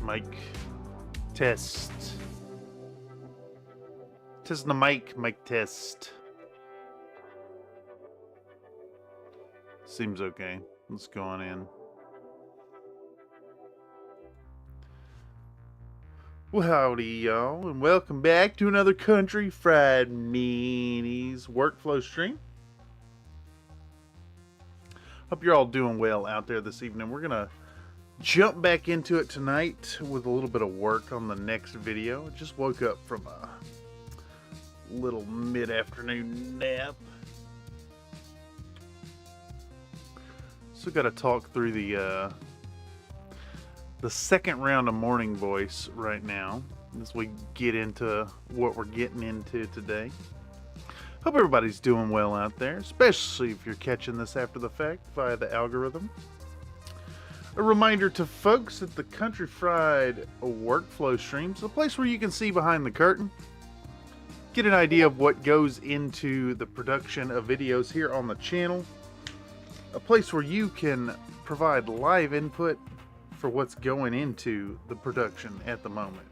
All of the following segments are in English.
Mic test. Testing the mic test. Seems okay. Let's go on in. Well, howdy, y'all, and welcome back to another Country Fried Minis workflow stream. Hope you're all doing well out there this evening. We're gonna jump back into it tonight with a little bit of work on the next video. Just woke up from a little mid-afternoon nap. So got to talk through the second round of Morning Voice right now as we get into what we're getting into today. Hope everybody's doing well out there, especially if you're catching this after the fact via the algorithm. A reminder to folks that the Country Fried workflow streams, a place where you can see behind the curtain, get an idea of what goes into the production of videos here on the channel, a place where you can provide live input for what's going into the production at the moment.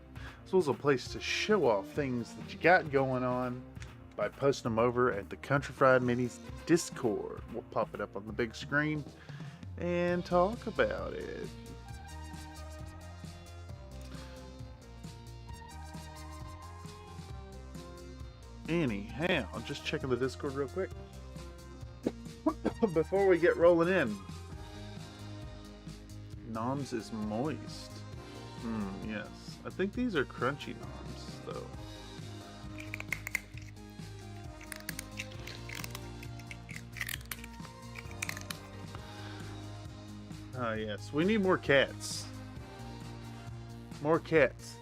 So it's a place to show off things that you got going on by posting them over at the Country Fried Minis Discord. We'll pop it up on the big screen and talk about it. Anyhow, just checking the Discord real quick before we get rolling in. Noms is moist. Yes. I think these are crunchy noms, though. Ah, yes. We need more cats. More cats.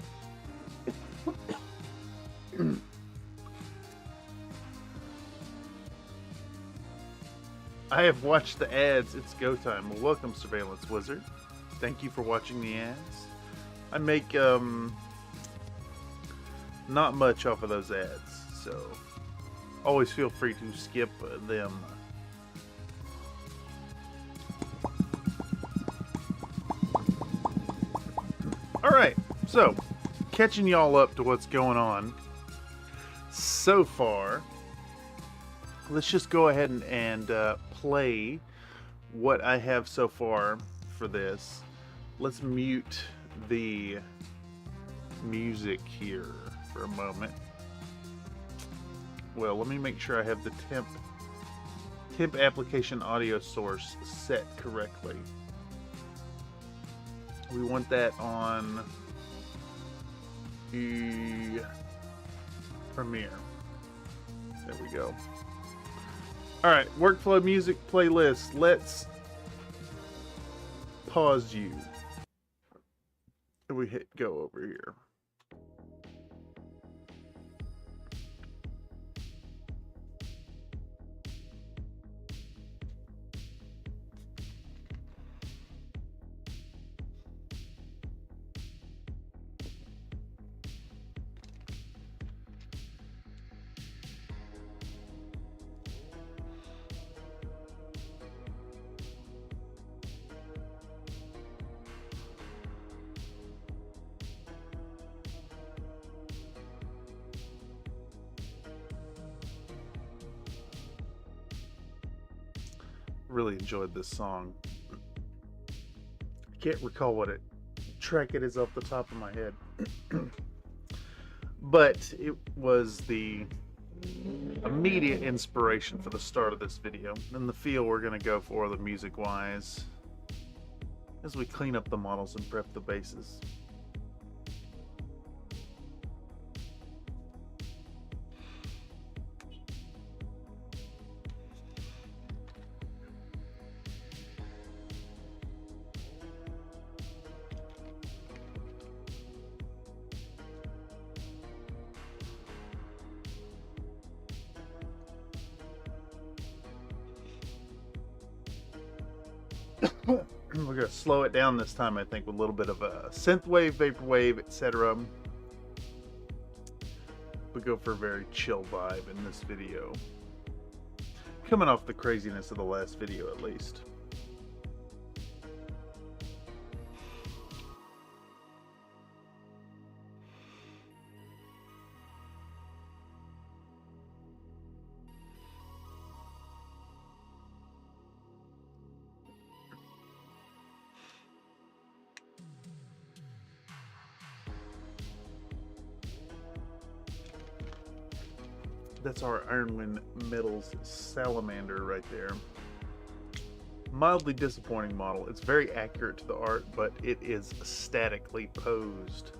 I have watched the ads. It's go time. Well, welcome, Surveillance Wizard. Thank you for watching the ads. I make not much off of those ads, so always feel free to skip them. Alright, so catching y'all up to what's going on so far. Let's just go ahead and play what I have so far for this. Let's mute the music here for a moment. Well, let me make sure I have the temp temp application audio source set correctly. We want that on the Premiere. There we go. Alright, workflow music playlist. Let's pause you. And we hit go over here. Really enjoyed this song. I can't recall what track it is off the top of my head. But it was the immediate inspiration for the start of this video. And the feel we're going to go for, the music wise, as we clean up the models and prep the bases. We're going to slow it down this time, I think, with a little bit of a synthwave, vaporwave, etc. We go for a very chill vibe in this video. Coming off the craziness of the last video, at least. That's our Ironwind Metals salamander right there. Mildly disappointing model. It's very accurate to the art, but it is statically posed.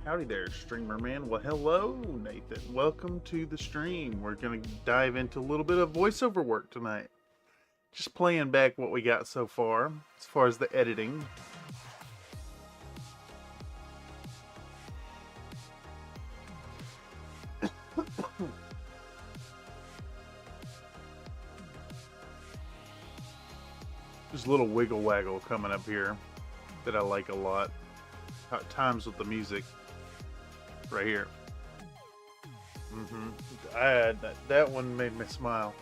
Howdy there, streamer man. Well, hello, Nathan. Welcome to the stream. We're going to dive into a little bit of voiceover work tonight. Just playing back what we got so far as the editing. There's a little wiggle waggle coming up here that I like a lot. At times with the music right here. That one made me smile.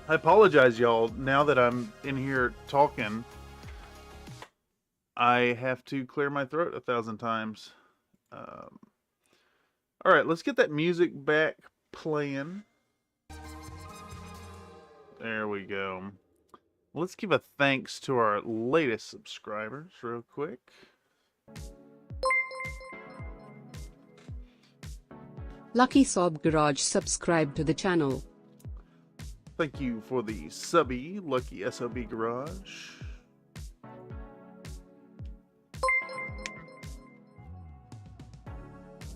I apologize, y'all. Now that I'm in here talking, I have to clear my throat 1,000 times. Alright, let's get that music back playing. There we go. Let's give a thanks to our latest subscribers real quick. Lucky Sob Garage subscribe to the channel. Thank you for the subby, Lucky SOB Garage.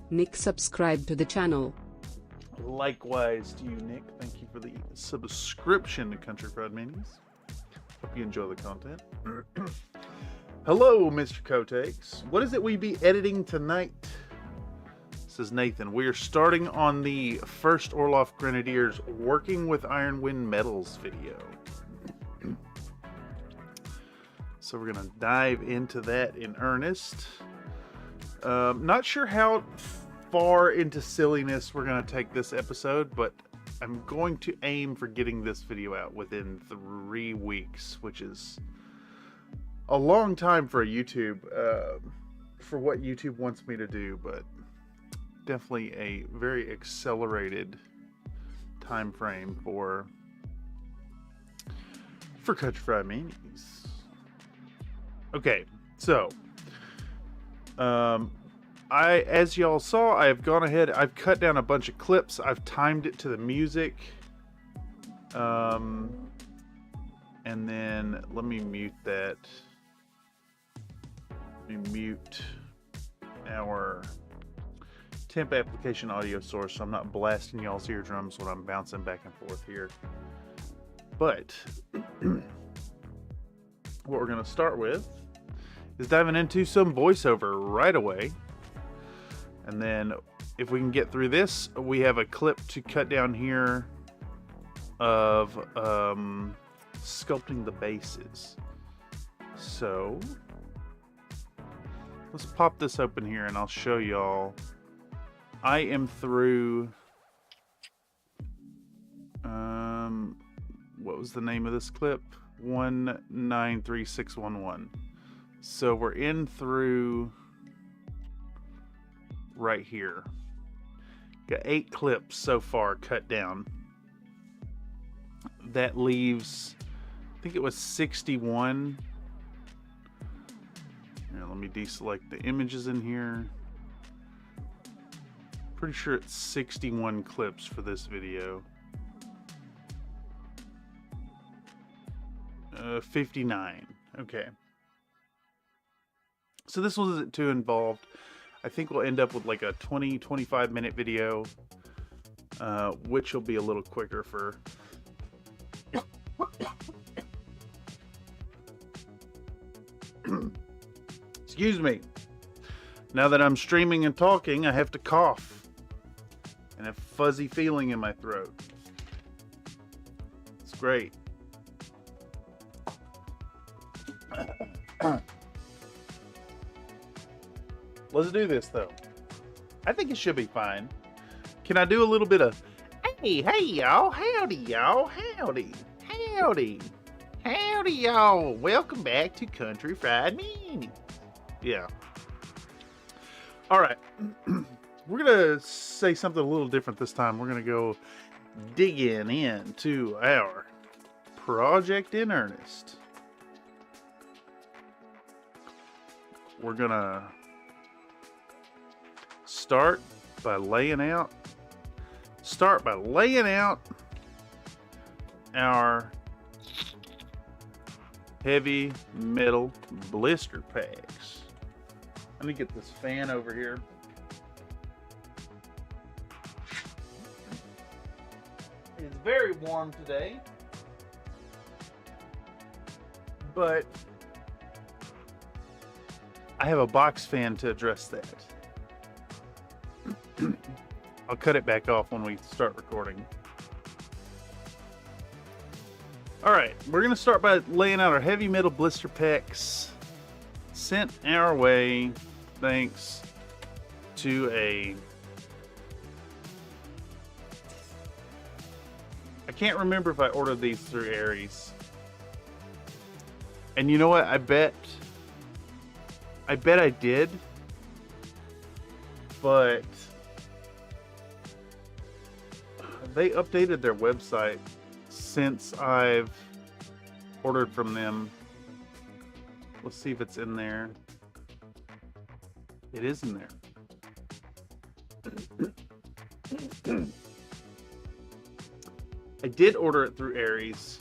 Nick subscribe to the channel. Likewise to you, Nick. Thank you for the subscription to Country Fried Minis. Hope you enjoy the content. Hello, Mr. Kotex. What is it we be editing tonight? This is Nathan. We are starting on the first Orloff Grenadiers working with Ironwind Metals video. So we're going to dive into that in earnest. Not sure how far into silliness we're going to take this episode, but I'm going to aim for getting this video out within 3 weeks, which is a long time for YouTube, for what YouTube wants me to do, but definitely a very accelerated time frame for for Country Fried Minis. Okay, so as y'all saw, I have gone ahead, I've cut down a bunch of clips, I've timed it to the music. And then let me mute that. Let me mute our temp application audio source so I'm not blasting y'all's eardrums when I'm bouncing back and forth here. But what we're going to start with is diving into some voiceover right away. And then if we can get through this, we have a clip to cut down here of sculpting the bases. So let's pop this open here and I'll show y'all. I am through what was the name of this clip? 193611. So we're in through right here. Got 8 clips so far cut down. That leaves, I think it was 61. Here, let me deselect the images in here. Pretty sure it's 61 clips for this video. 59. Okay. So this wasn't too involved. I think we'll end up with like a 20-25 minute video, which will be a little quicker for excuse me. Now that I'm streaming and talking, I have to cough and a fuzzy feeling in my throat. It's great. Let's do this though. I think it should be fine. Can I do a little bit of hey y'all, howdy y'all, howdy, howdy, howdy y'all, welcome back to Country Fried Minis. Yeah. All right. We're gonna say something a little different this time. We're gonna go digging into our project in earnest. We're gonna start by laying out our heavy metal blister packs. Let me get this fan over here. It's very warm today, but I have a box fan to address that. I'll cut it back off when we start recording. Alright, we're going to start by laying out our heavy metal blister packs sent our way thanks to I can't remember if I ordered these through Aries. And you know what? I bet I did. But they updated their website since I've ordered from them. Let's see if it's in there. It is in there. I did order it through Aries.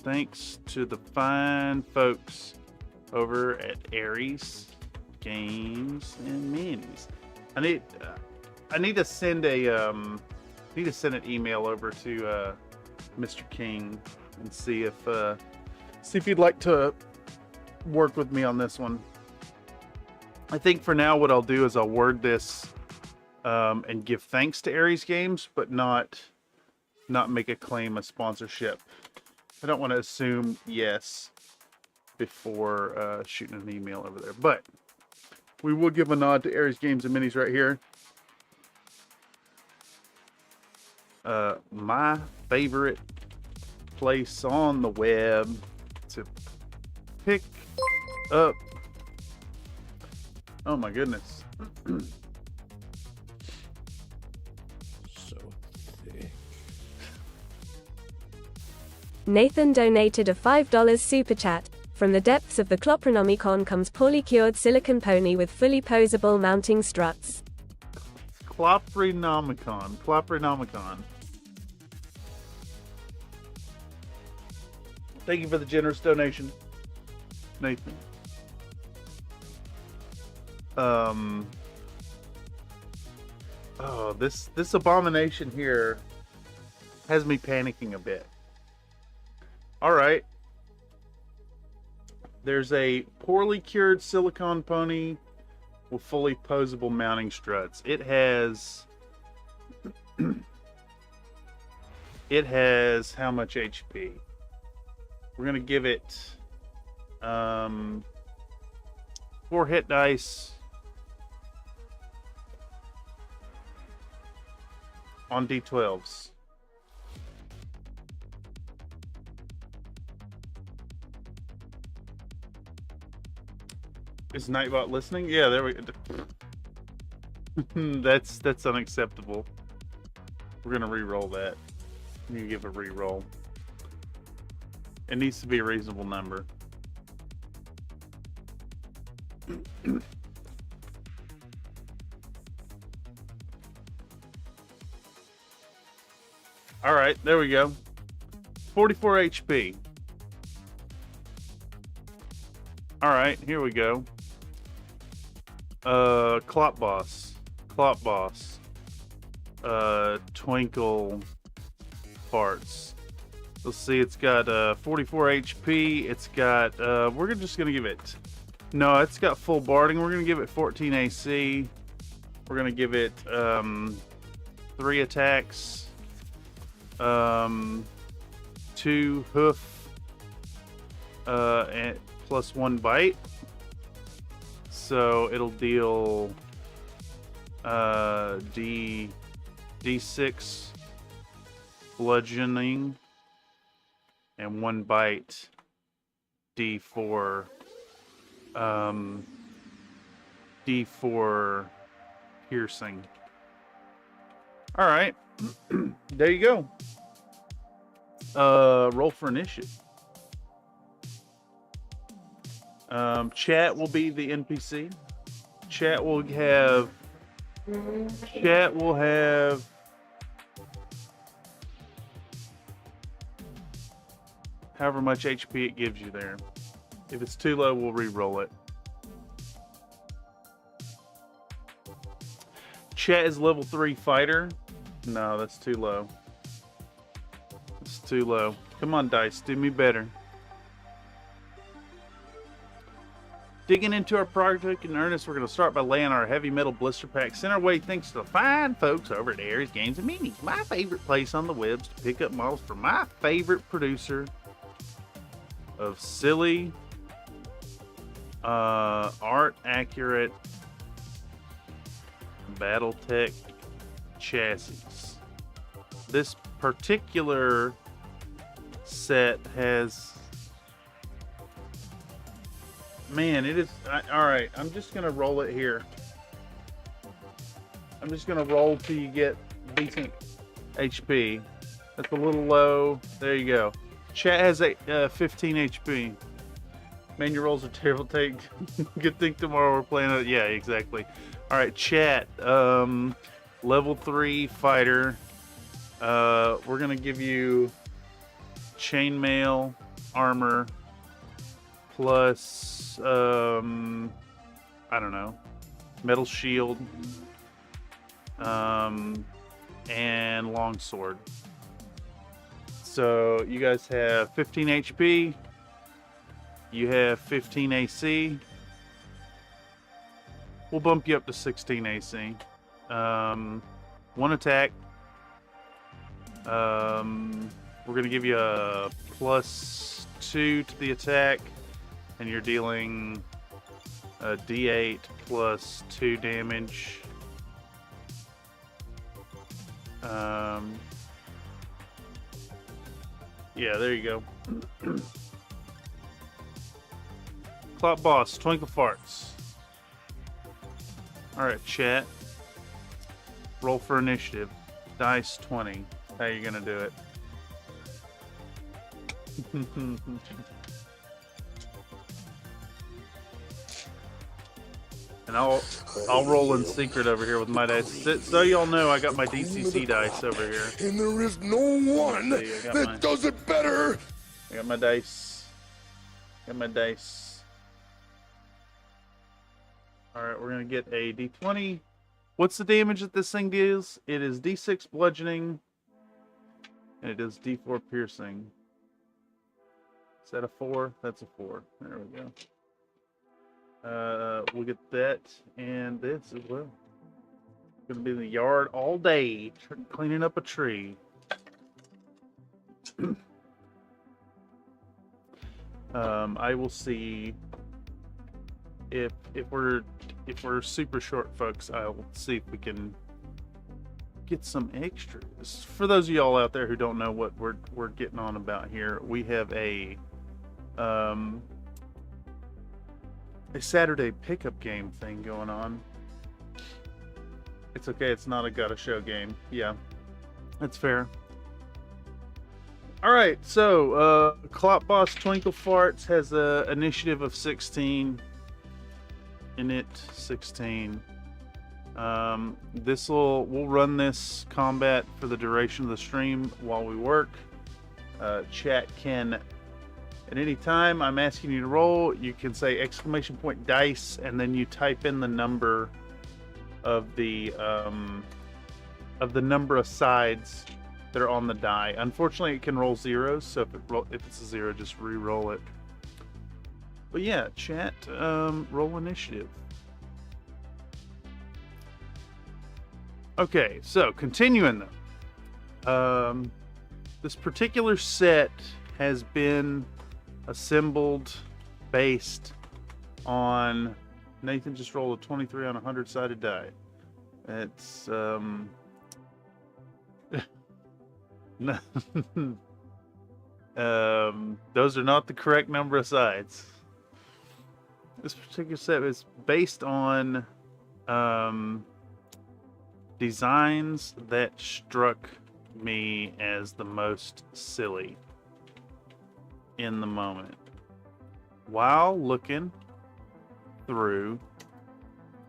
Thanks to the fine folks over at Aries Games and Minis. I need to send an email over to Mr. King and see if he'd like to work with me on this one. I think for now what I'll do is I'll word this and give thanks to Aries Games, but not make a claim of sponsorship. I don't want to assume yes before shooting an email over there, but we will give a nod to Aries Games and Minis right here. My favorite place on the web to pick up. Oh my goodness. Nathan donated a $5 super chat. From the depths of the Clopronomicon comes poorly cured silicon pony with fully posable mounting struts. Clopronomicon. Thank you for the generous donation, Nathan. Oh, this abomination here has me panicking a bit. All right. There's a poorly cured silicone pony with fully posable mounting struts. It has how much HP? We're gonna give it 4 hit dice on D12s. Is Nightbot listening? Yeah, there we go. That's unacceptable. We're gonna re-roll that. You give a re-roll. It needs to be a reasonable number. All right, there we go. 44 HP. All right, here we go. Clop Boss. Twinkle Farts. Let's see, it's got 44 HP. It's got, we're just gonna give it, no, it's got full barding. We're gonna give it 14 AC. We're gonna give it 3 attacks, 2 hoof, and plus 1 bite. So it'll deal D6 bludgeoning and 1 bite D4 D4 piercing. All right. There you go. Roll for initiative. Chat will be the NPC. Chat will have however much HP it gives you there. If it's too low, we'll re-roll it. Chat is level 3 fighter. No, that's too low. It's too low. Come on, dice, do me better. Digging into our project in earnest, we're going to start by laying our heavy metal blister packs in our way thanks to the fine folks over at Aries Games and Minis, my favorite place on the webs to pick up models from my favorite producer of silly, art accurate Battletech chassis. This particular set has, man, it is, all right, I'm just gonna roll it here. I'm just gonna roll till you get decent HP. That's a little low. There you go. Chat has 15 HP. Man, your rolls are terrible. Take good thing tomorrow we're playing it. Yeah, exactly. All right, chat. Level 3 fighter. We're gonna give you chainmail armor plus I don't know, metal shield, and longsword. So you guys have 15 HP. You have 15 AC. We'll bump you up to 16 AC. 1 attack. We're gonna give you a +2 to the attack, and you're dealing a D8 plus 2 damage. Yeah, there you go. Clop Boss, Twinkle Farts. Alright, chat. Roll for initiative. Dice 20. How you gonna do it? And I'll roll in secret over here with my dice. So y'all know I got my DCC dice over here. And there is no one that does it better. I got my dice. Got my dice. Alright, we're gonna get a D20. What's the damage that this thing deals? It is D6 bludgeoning. And it is D4 piercing. Is that a 4? That's a 4. There we go. We'll get that and this as well. Gonna be in the yard all day cleaning up a tree. I will see if we're super short, folks. I'll see if we can get some extras. For those of y'all out there who don't know what we're getting on about here, we have a Saturday pickup game thing going on. It's okay, it's not a gotta show game. Yeah, that's fair. Alright, so Clop Boss Twinkle Farts has a initiative of 16. Init 16. We'll run this combat for the duration of the stream while we work. Chat can, at any time I'm asking you to roll, you can say !dice, and then you type in the number of the number of sides that are on the die. Unfortunately, it can roll zeros, so if it's a 0, just re-roll it. But yeah, chat, roll initiative. Okay, so continuing though. This particular set has been assembled based on... Nathan just rolled a 23 on a 100-sided die. It's those are not the correct number of sides. This particular set is based on designs that struck me as the most silly in the moment while looking through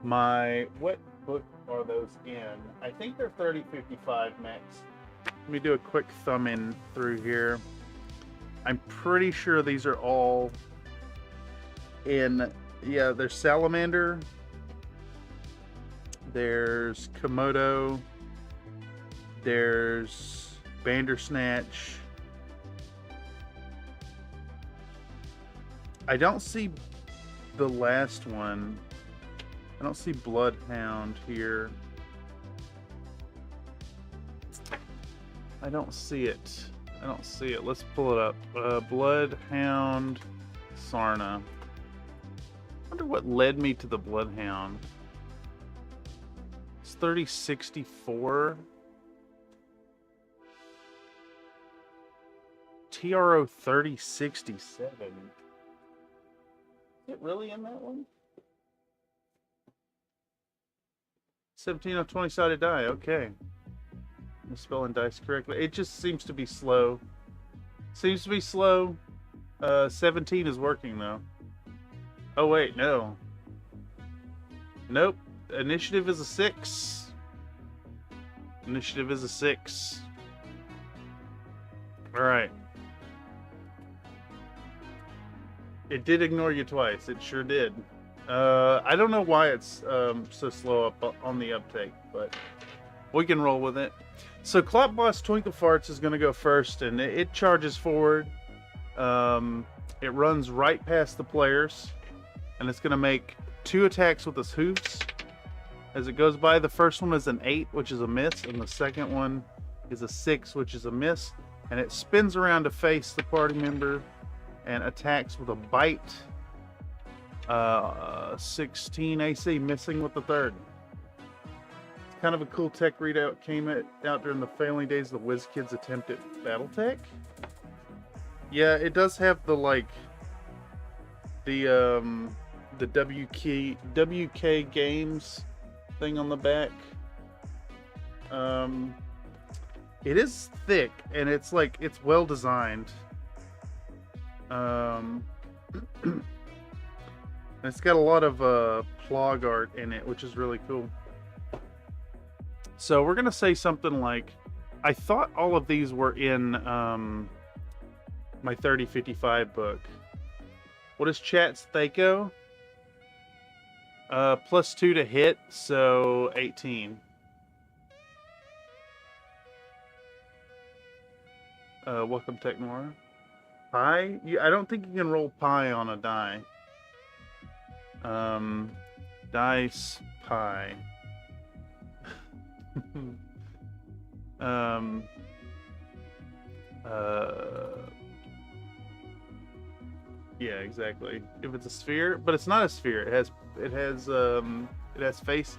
my... What book are those in? I think they're 3055 mechs. Let me do a quick thumb in through here. I'm pretty sure these are all in... Yeah, there's Salamander. There's Komodo. There's Bandersnatch. I don't see the last one. I don't see Bloodhound here. I don't see it. I don't see it. Let's pull it up. Bloodhound Sarna. I wonder what led me to the Bloodhound. It's 3064. TRO 3067. Is it really in that one? 17 on 20 sided die. Okay. I'm spelling dice correctly. It just seems to be slow. Seems to be slow. 17 is working though. Oh wait, no. Nope. Initiative is a 6. Initiative is a 6. Alright. It did ignore you twice. It sure did. I don't know why it's so slow up on the uptake, but we can roll with it. So Clop Boss Twinkle Farts is going to go first, and it charges forward. It runs right past the players, and it's going to make 2 attacks with its hooves. As it goes by, the first one is an 8, which is a miss, and the second one is a 6, which is a miss. And it spins around to face the party member and attacks with a bite. 16 AC, missing with the third. It's kind of a cool tech readout. Came out during the failing days of the WizKids attempt at BattleTech. Yeah, it does have the the WK Games thing on the back. It is thick, and it's well designed. It's got a lot of plog art in it, which is really cool. So we're gonna say something like, I thought all of these were in my 3055 book. What is chat's Thaco? +2 to hit, so 18. Welcome, Technora. Pi? I don't think you can roll pi on a die. Dice pi. Yeah, exactly. If it's a sphere, but it's not a sphere. It has faces.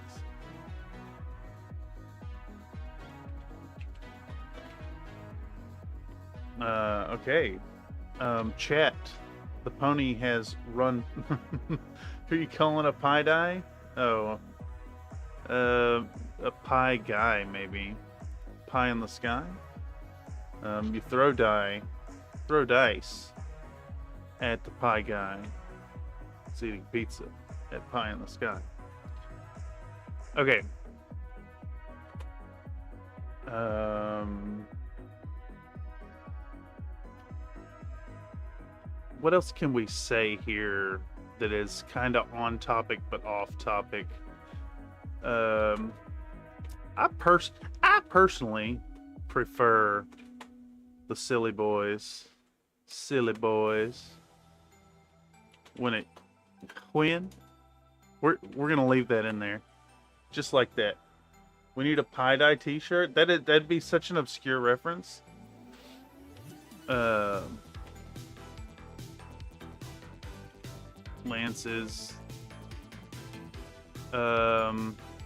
Okay. Chat. The pony has run. Who are you calling a pie die? Oh. A pie guy, maybe. Pie in the sky? You throw dice at the pie guy. It's eating pizza at pie in the sky. Okay. What else can we say here that is kind of on topic but off topic? I personally prefer the silly boys. When we're gonna leave that in there, just like that. We need a pie dye T-shirt. That'd be such an obscure reference. Lances. I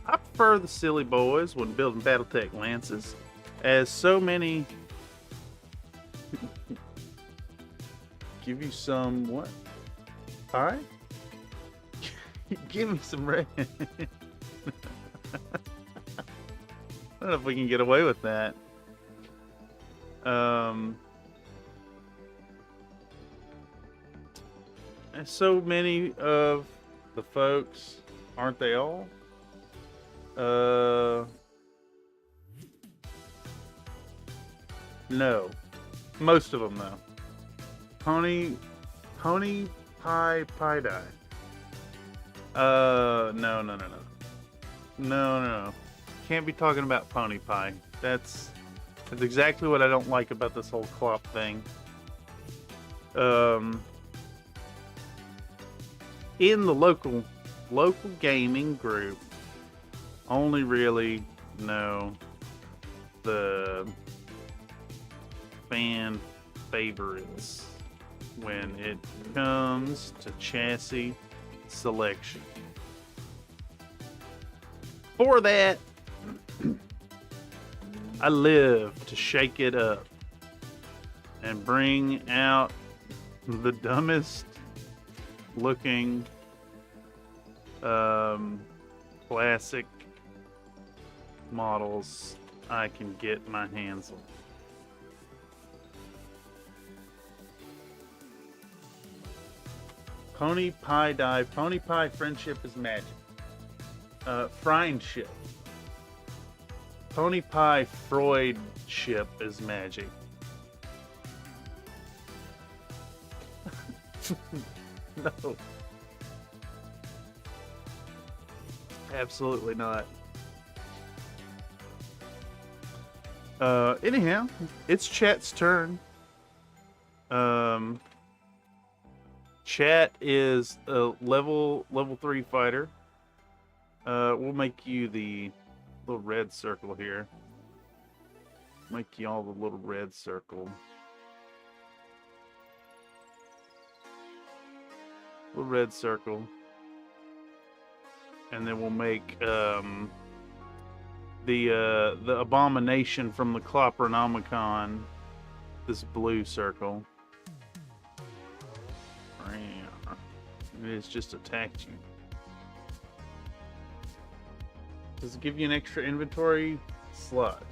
prefer the silly boys when building BattleTech lances, as so many. Give you some what? Pie? Give me some red. I don't know if we can get away with that. And so many of the folks, aren't they all? No. Most of them, though. Pony pie dye. No. Can't be talking about pony pie. That's exactly what I don't like about this whole clop thing. In the local gaming group, only really know the fan favorites when it comes to chassis selection. For that, I live to shake it up and bring out the dumbest looking classic models I can get my hands on. Pony pie dye. Pony pie friendship is magic. Friendship. Pony pie Freud ship is magic. No. Absolutely not. Anyhow, it's chat's turn. Chat is a level 3 fighter. We'll make you the little red circle here. Make you all the little red circle. Little red circle. And then we'll make the abomination from the Clopronomicon this blue circle. It has just attacked you. Does it give you an extra inventory slot?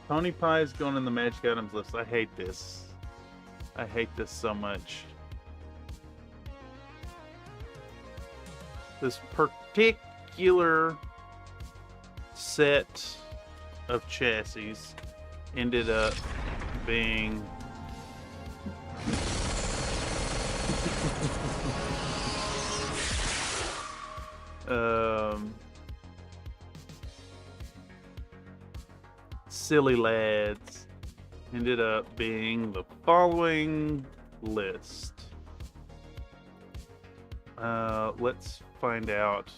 Pony pie is going in the magic items list. I hate this. I hate this so much. this particular set of chassis ended up being silly lads, ended up being the following list. Let's find out.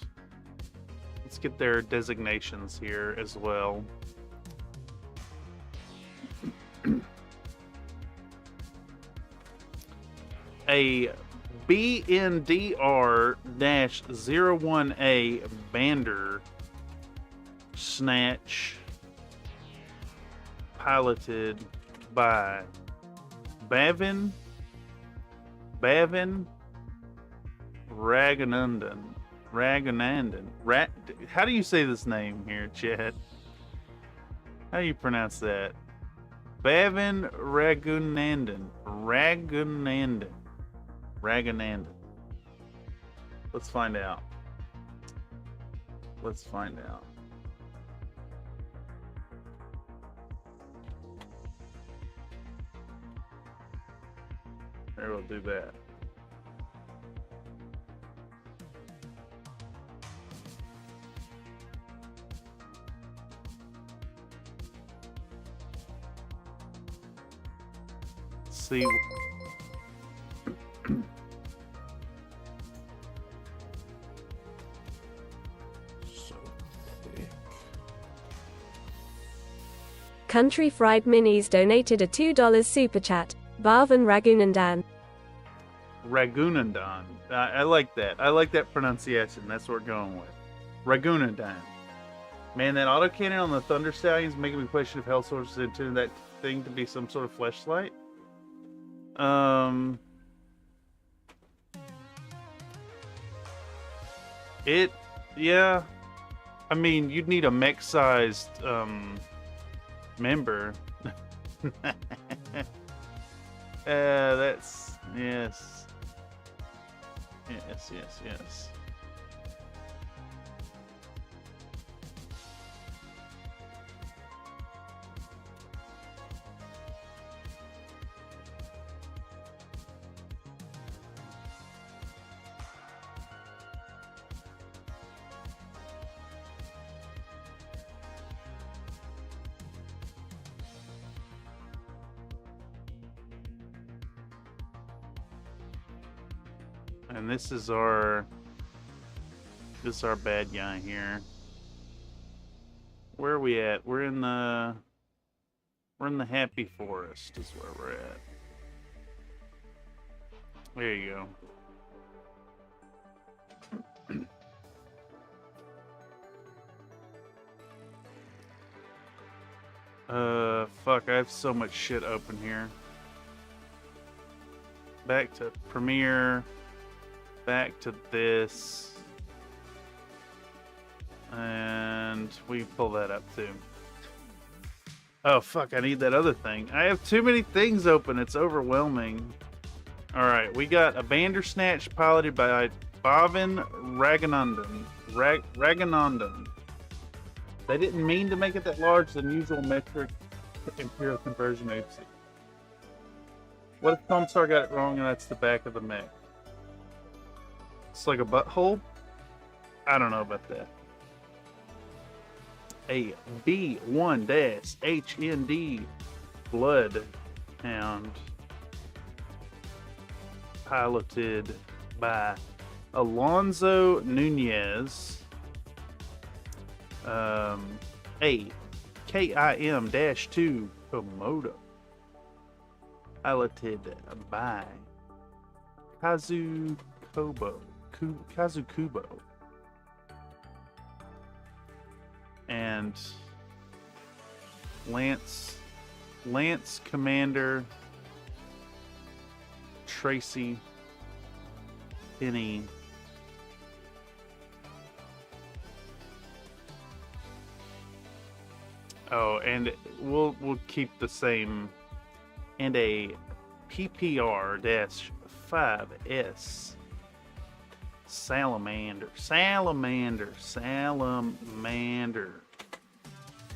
Let's get their designations here as well. A BNDR-01A Bander Snatch piloted by Bavin Raghunandan. How do you say this name here, Chad? How do you pronounce that? Bavin Raghunandan. Raghunandan. Let's find out. There, we'll do that. See. So thick. Country Fried Minis donated a $2 super chat. Bhavan Raghunandan. Raghunandan. I like that. I like that pronunciation. That's what we're going with. Raghunandan. Man, that autocannon on the Thunder Stallions making me question if Hellsource is intended that thing to be some sort of fleshlight. Yeah. I mean, you'd need a mech-sized, member. That's, yes. Yes. And this is our bad guy here. Where are we at? We're in the Happy Forest is where we're at. There you go. Fuck, I have so much shit open here. Back to Premiere. Back to this. And we pull that up too. Oh fuck, I need that other thing. I have too many things open, it's overwhelming. Alright, we got a Bandersnatch piloted by Bhavin Raghunandan. They didn't mean to make it that large than usual metric imperial conversion oopsie. What if Comstar got it wrong and that's the back of the mech? It's like a butthole? I don't know about that. A B1-HND Bloodhound piloted by Alonso Nunez. A KIM-2 Komodo piloted by Kazukubo. And Lance Commander Tracy Penny and we'll keep the same, and a PPR-5S Salamander.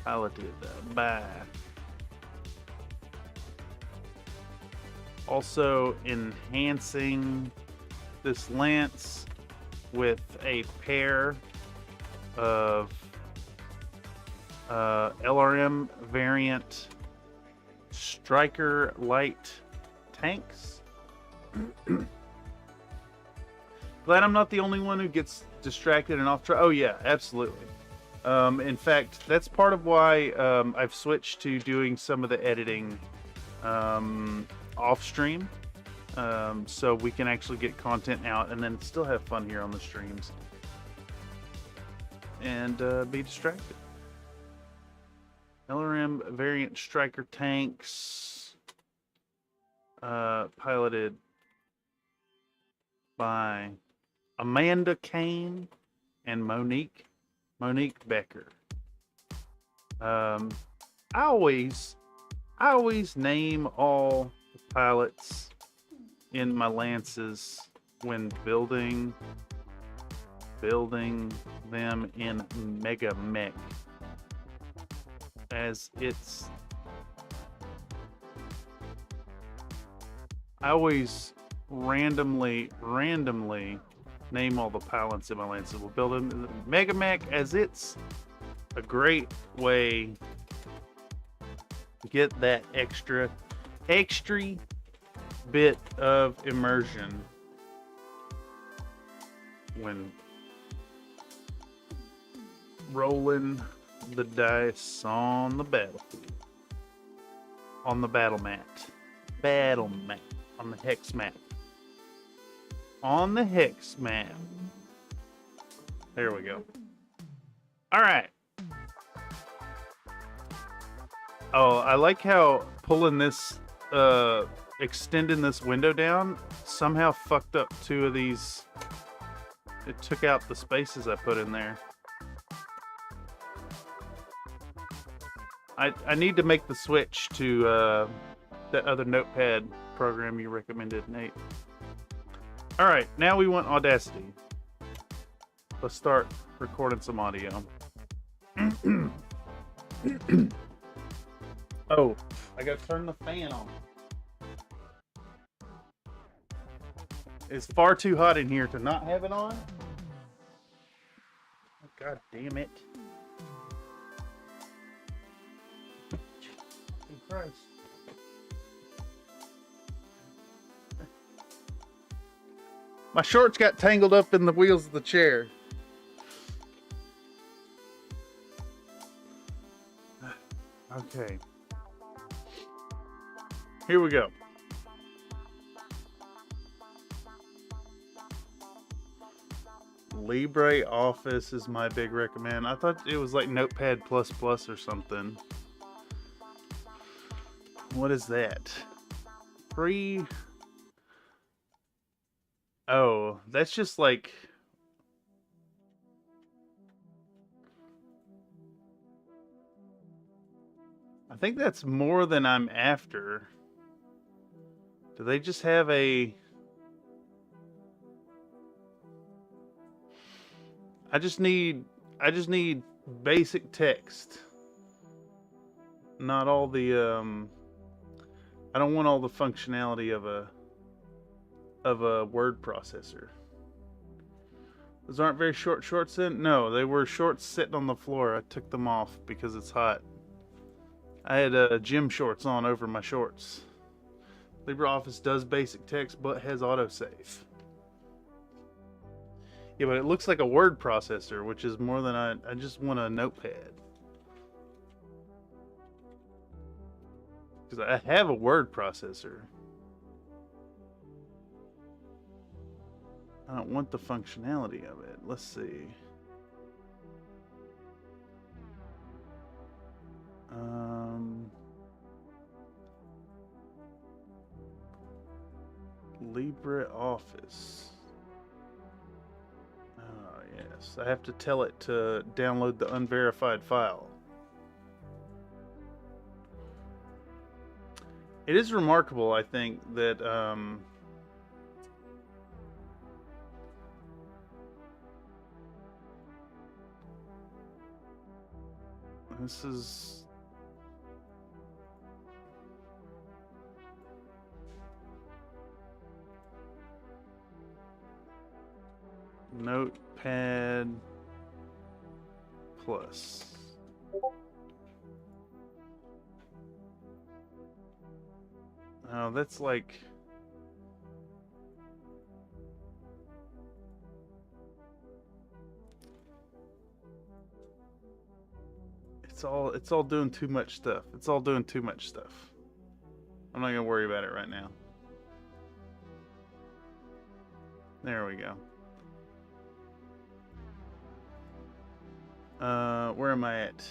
Piloted by. Also enhancing this lance with a pair of LRM variant striker light tanks. Glad I'm not the only one who gets distracted and off track. Oh yeah, absolutely. In fact, that's part of why I've switched to doing some of the editing off stream, so we can actually get content out and then still have fun here on the streams and be distracted. LRM variant striker tanks, piloted by Amanda Kane and Monique Becker. I always name all the pilots in my lances when building them in Mega Mech, as it's, I always randomly name all the pilots in my lances. We'll build them in Mega Mech, as it's a great way to get that extra bit of immersion when rolling the dice on the battlefield, on the battle mat, on the hex map. On the hex map. There we go. All right. Oh, I like how pulling this, extending this window down somehow fucked up two of these. It took out the spaces I put in there. I need to make the switch to that other notepad program you recommended, Nate. All right, now we want Audacity. Let's start recording some audio. Oh, I gotta turn the fan on. It's far too hot in here to not have it on. Oh, God damn it. Jesus Christ. My shorts got tangled up in the wheels of the chair. Okay. Here we go. LibreOffice is my big recommend. I thought it was like Notepad++ or something. What is that? Free. Oh, that's just like. I think that's more than I'm after. Do they just have a... I just need basic text. Not all the I don't want all the functionality of a word processor. Those aren't very short shorts in? No, they were shorts sitting on the floor. I took them off because it's hot. I had gym shorts on over my shorts. LibreOffice does basic text but has autosave. Yeah, but it looks like a word processor, which is more than I just want a notepad. Because I have a word processor. I don't want the functionality of it. Let's see. LibreOffice. Oh, yes. I have to tell it to download the unverified file. It is remarkable, I think, that This is... Notepad Plus. Oh, that's like... It's all doing too much stuff. It's all doing too much stuff. I'm not gonna worry about it right now. There we go. Where am I at?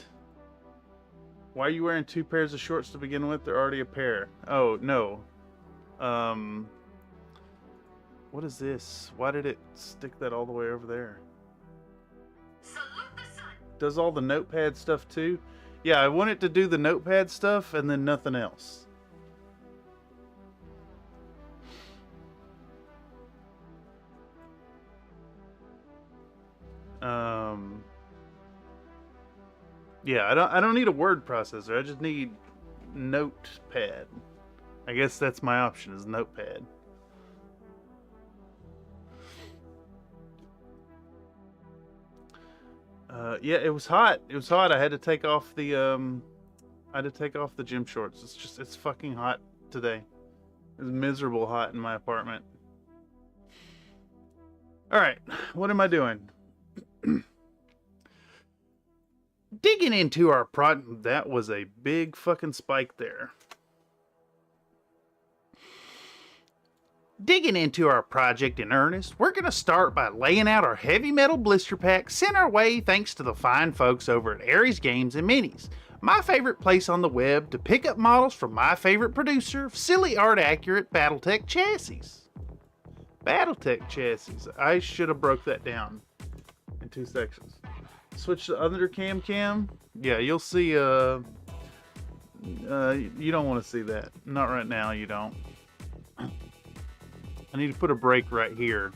Why are you wearing 2 pairs of shorts to begin with? They're already a pair. Oh, no. What is this? Why did it stick that all the way over there? Salute the sun. Does all the notepad stuff too? Yeah, I want it to do the notepad stuff and then nothing else. Yeah, I don't need a word processor. I just need notepad. I guess that's my option, is notepad. Yeah, it was hot. It was hot. I had to take off the gym shorts. It's fucking hot today. It's miserable hot in my apartment. All right, what am I doing? Digging into our that was a big fucking spike there. Digging into our project in earnest, we're going to start by laying out our heavy metal blister pack sent our way thanks to the fine folks over at Aries Games and Minis, my favorite place on the web to pick up models from my favorite producer of silly art accurate Battletech chassis. Battletech chassis. I should have broke that down in 2 sections. Switch to under cam. Yeah, you'll see, you don't want to see that. Not right now, you don't. I need to put a break right here.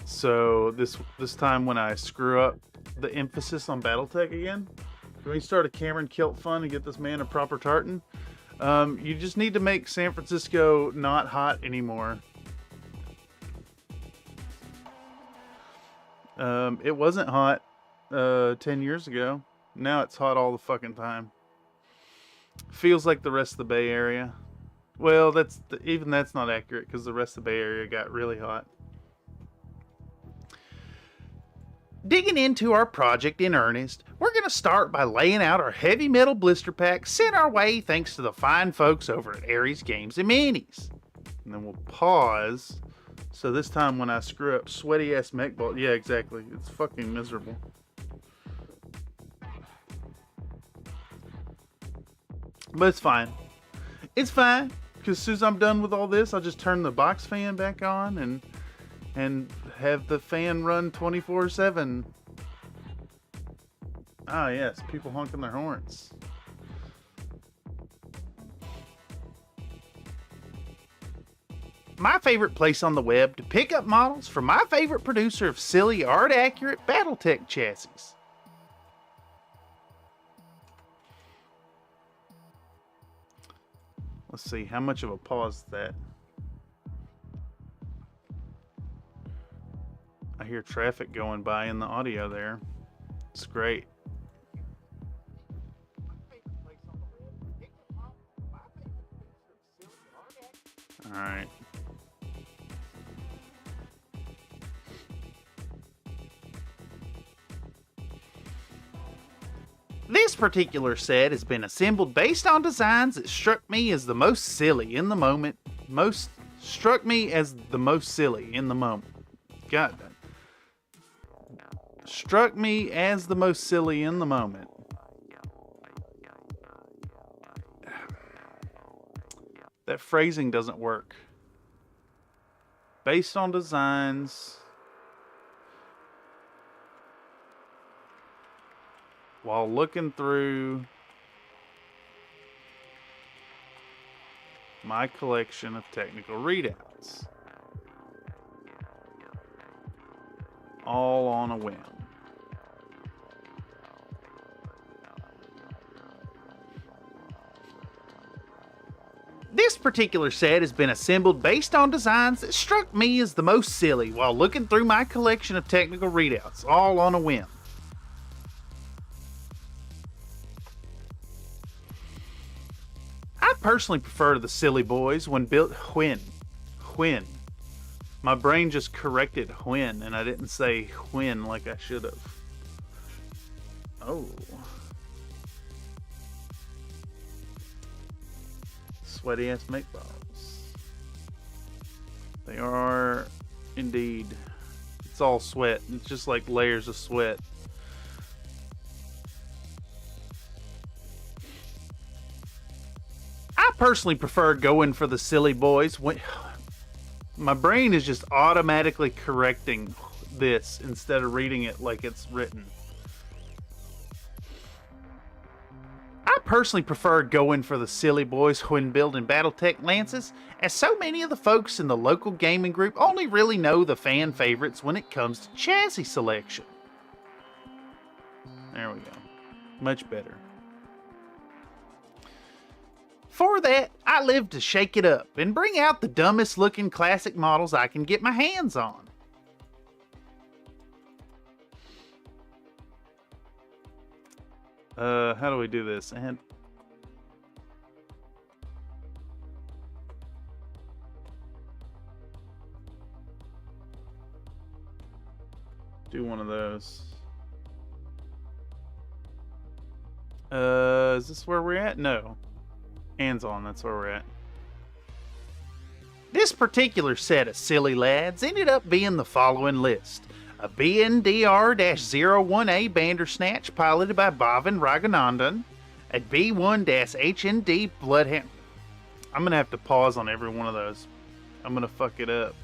So this time when I screw up the emphasis on Battletech again, when you start a Cameron Kilt fun and get this man a proper tartan, you just need to make San Francisco not hot anymore. It wasn't hot 10 years ago. Now it's hot all the fucking time. Feels like the rest of the Bay Area. Well, even that's not accurate because the rest of the Bay Area got really hot. Digging into our project in earnest, we're going to start by laying out our heavy metal blister pack sent our way thanks to the fine folks over at Aries Games and Minis. And then we'll pause. So this time when I screw up sweaty ass mech ball, yeah, exactly. It's fucking miserable. But it's fine. It's fine. Because as soon as I'm done with all this, I'll just turn the box fan back on and have the fan run 24/7. Ah, yes, people honking their horns. My favorite place on the web to pick up models from my favorite producer of silly art-accurate Battletech chassis. Let's see, how much of a pause is that? I hear traffic going by in the audio there. It's great. All right. This particular set has been assembled based on designs that struck me as the most silly in the moment. Struck me as the most silly in the moment. God. Struck me as the most silly in the moment. That phrasing doesn't work. Based on designs. While looking through my collection of technical readouts. All on a whim. particular set has been assembled based on designs that struck me as the most silly while looking through my collection of technical readouts, all on a whim. I personally prefer the silly boys when built when. My brain just corrected when, and I didn't say when like I should have. Oh. Sweaty ass meatballs. They are indeed. It's all sweat. It's just like layers of sweat. I personally prefer going for the silly boys when my brain is just automatically correcting this instead of reading it like it's written. I personally prefer going for the silly boys when building Battletech Lances, as so many of the folks in the local gaming group only really know the fan favorites when it comes to chassis selection. There we go. Much better. For that, I live to shake it up and bring out the dumbest looking classic models I can get my hands on. How do we do this? And do one of those. Is this where we're at? No. Hands on, that's where we're at. This particular set of silly lads ended up being the following list. A BNDR-01A Bandersnatch piloted by Bhavin Raghunandan. A B1-HND Bloodhound. I'm going to have to pause on every one of those. I'm going to fuck it up.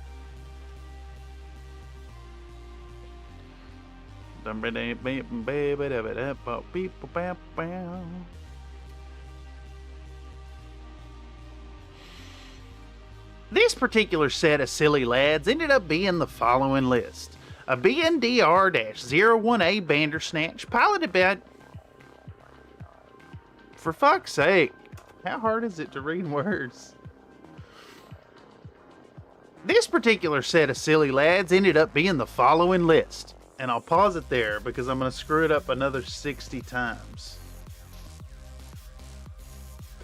This particular set of silly lads ended up being the following list. A BNDR-01A Bandersnatch piloted by... For fuck's sake, how hard is it to read words? This particular set of silly lads ended up being the following list. And I'll pause it there because I'm going to screw it up another 60 times.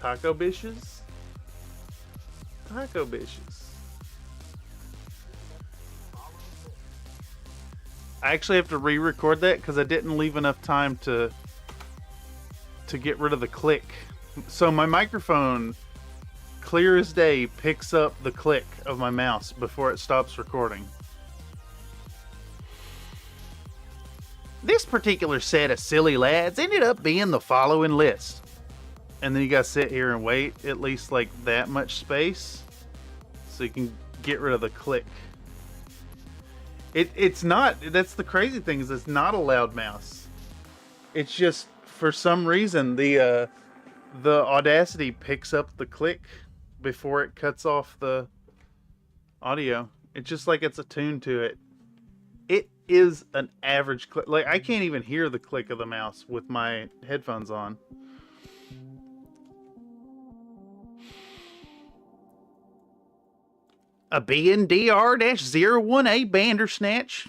Taco Bishes? Taco Bishes. I actually have to re-record that because I didn't leave enough time to get rid of the click. So my microphone, clear as day, picks up the click of my mouse before it stops recording. This particular set of silly lads ended up being the following list. And then you gotta sit here and wait at least like that much space so you can get rid of the click. It's not, that's the crazy thing, is it's not a loud mouse. It's just, for some reason, the Audacity picks up the click before it cuts off the audio. It's just like it's attuned to it. It is an average click. Like, I can't even hear the click of the mouse with my headphones on. A BNDR-01A Bandersnatch.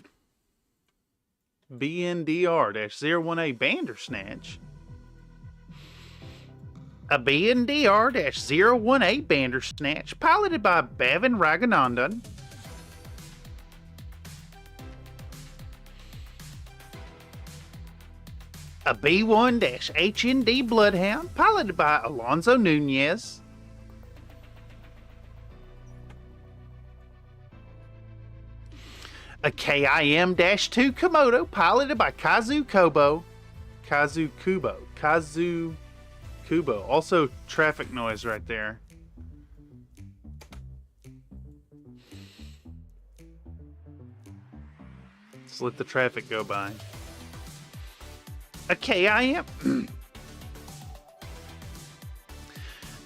BNDR-01A Bandersnatch. A BNDR-01A Bandersnatch piloted by Bhavin Raghunandan. A B1-HND Bloodhound piloted by Alonso Nunez. A KIM-2 Komodo piloted by Kazu Kubo. Also traffic noise right there. Just let the traffic go by. A KIM...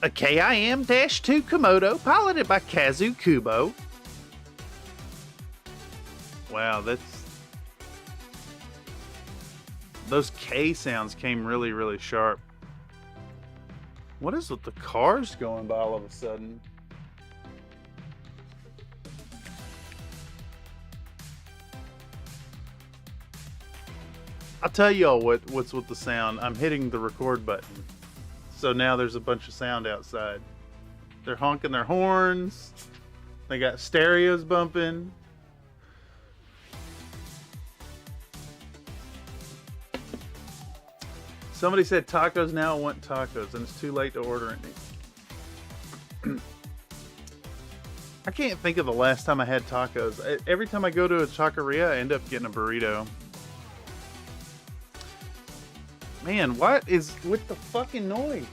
A KIM-2 Komodo piloted by Kazu Kubo. Wow, those K sounds came really, really sharp. What is with the cars going by all of a sudden? I'll tell y'all what's with the sound. I'm hitting the record button. So now there's a bunch of sound outside. They're honking their horns. They got stereos bumping. Somebody said tacos now. I want tacos, and it's too late to order any. I can't think of the last time I had tacos. Every time I go to a taqueria, I end up getting a burrito. Man, what is with the fucking noise?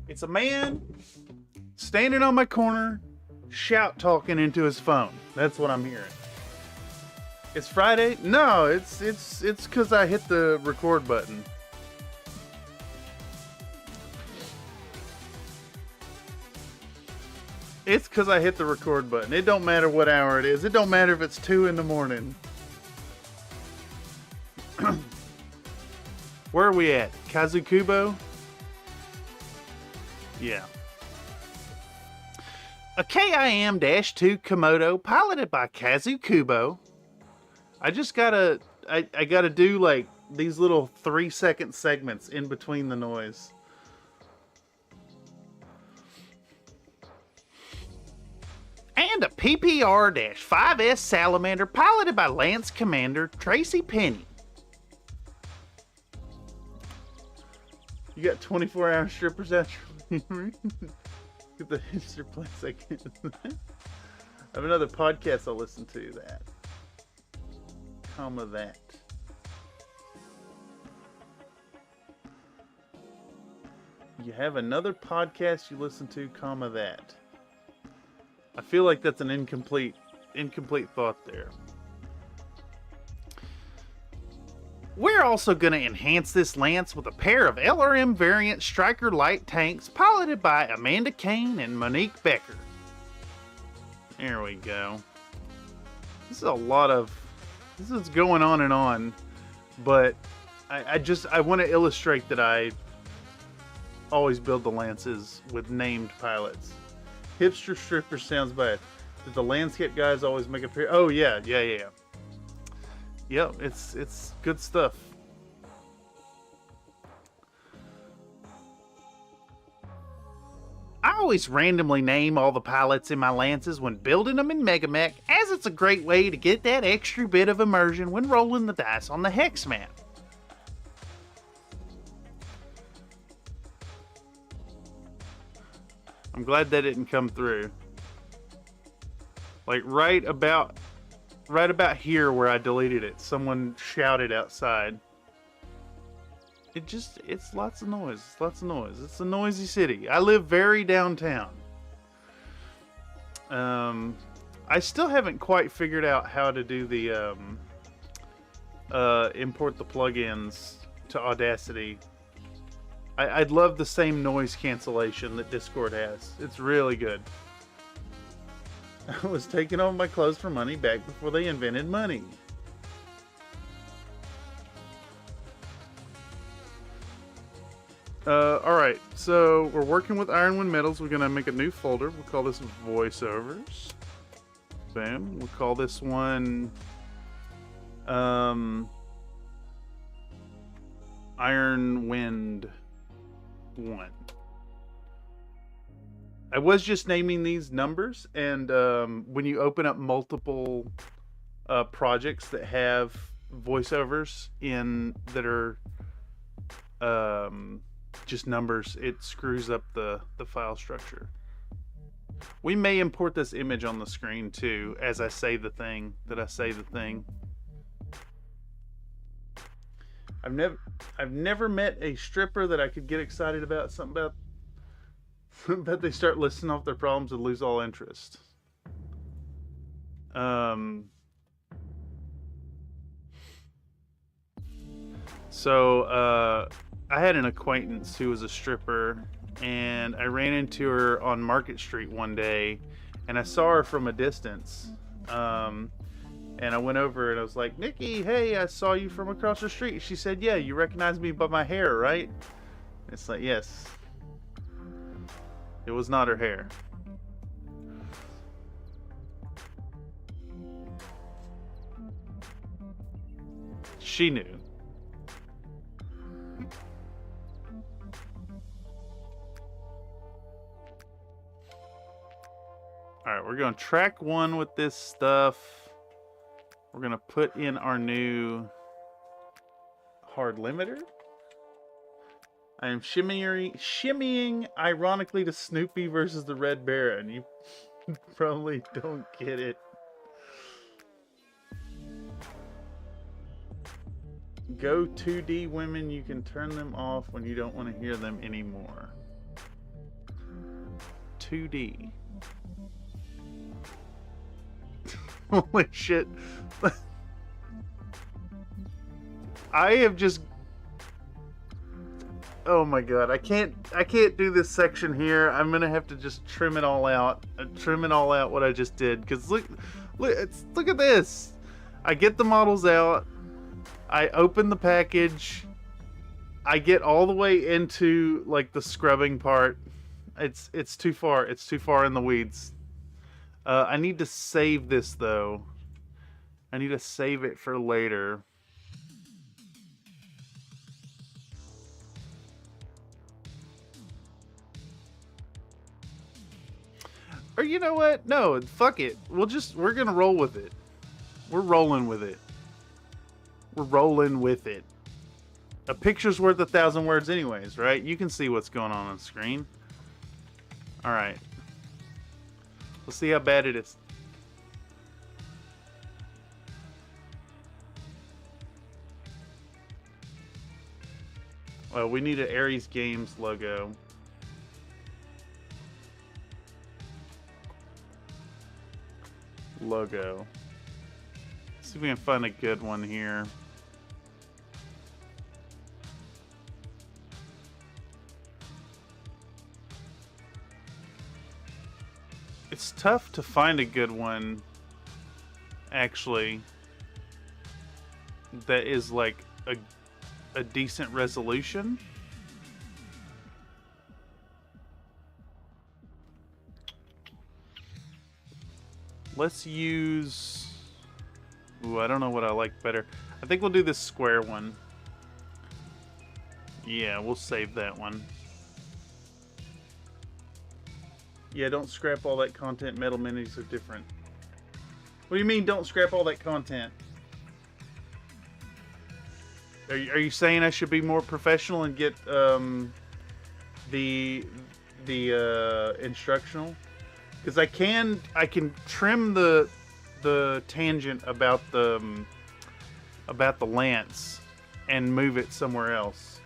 It's a man standing on my corner, shout talking into his phone. That's what I'm hearing. It's Friday? No, it's because I hit the record button. It's because I hit the record button. It don't matter what hour it is. It don't matter if it's 2 in the morning. Where are we at? Kazukubo? Yeah. A KIM-2 Komodo piloted by Kazukubo. I just gotta, I gotta do like these little 3-second segments in between the noise. And a PPR-5S Salamander piloted by Lance Commander Tracy Penny. You got 24-hour strippers out your Get the hipster place again. I have another podcast I'll listen to that. Comma that. You have another podcast you listen to, comma that. I feel like that's an incomplete thought there. We're also going to enhance this Lance with a pair of LRM variant Striker light tanks piloted by Amanda Kane and Monique Becker. There we go. This is going on and on, but I want to illustrate that I always build the Lances with named pilots. Hipster stripper sounds bad. Did the landscape guys always make a pair? Oh yeah. Yep, it's good stuff. I always randomly name all the pilots in my Lances when building them in Megamech, as it's a great way to get that extra bit of immersion when rolling the dice on the hex map. I'm glad that didn't come through. Like right about here where I deleted it, someone shouted outside. It's lots of noise. It's lots of noise. It's a noisy city. I live very downtown. I still haven't quite figured out how to do the import the plugins to Audacity. I'd love the same noise cancellation that Discord has. It's really good. I was taking all my clothes for money back before they invented money. Alright, so we're working with Ironwind Metals. We're going to make a new folder. We'll call this voiceovers. Boom. We'll call this one Ironwind 1. I was just naming these numbers, and when you open up multiple projects that have voiceovers in that are just numbers, it screws up the file structure. We may import this image on the screen too as I say the thing that I say the thing. I've never met a stripper that I could get excited about something about. But they start listing off their problems and lose all interest. So I had an acquaintance who was a stripper, and I ran into her on Market Street one day, and I saw her from a distance. And I went over and I was like, Nikki, hey, I saw you from across the street. She said, yeah, you recognize me by my hair, right? It's like, yes. It was not her hair. She knew. Alright, we're going to track 1 with this stuff. We're going to put in our new hard limiter. I am shimmying ironically to Snoopy versus the Red Baron. You probably don't get it. Go 2D women, you can turn them off when you don't want to hear them anymore. 2D. Holy shit. I have just... Oh my god, I can't do this section here. I'm gonna have to just trim it all out. Trim it all out what I just did. Because look at this. I get the models out. I open the package. I get all the way into like the scrubbing part. It's too far. It's too far in the weeds. I need to save this though. I need to save it for later. Or you know what? No, fuck it. We're gonna roll with it. We're rolling with it. We're rolling with it. A picture's worth 1,000 words anyways, right? You can see what's going on the screen. Alright. Let's see how bad it is. Well, we need an Ares Games logo. Logo. See if we can find a good one here. It's tough to find a good one, actually, that is like a decent resolution. Let's use... Ooh, I don't know what I like better. I think we'll do this square one. Yeah, we'll save that one. Yeah, don't scrap all that content. Metal minis are different. What do you mean, don't scrap all that content? Are you saying I should be more professional and get the instructional? Because I can trim the tangent about the lance and move it somewhere else.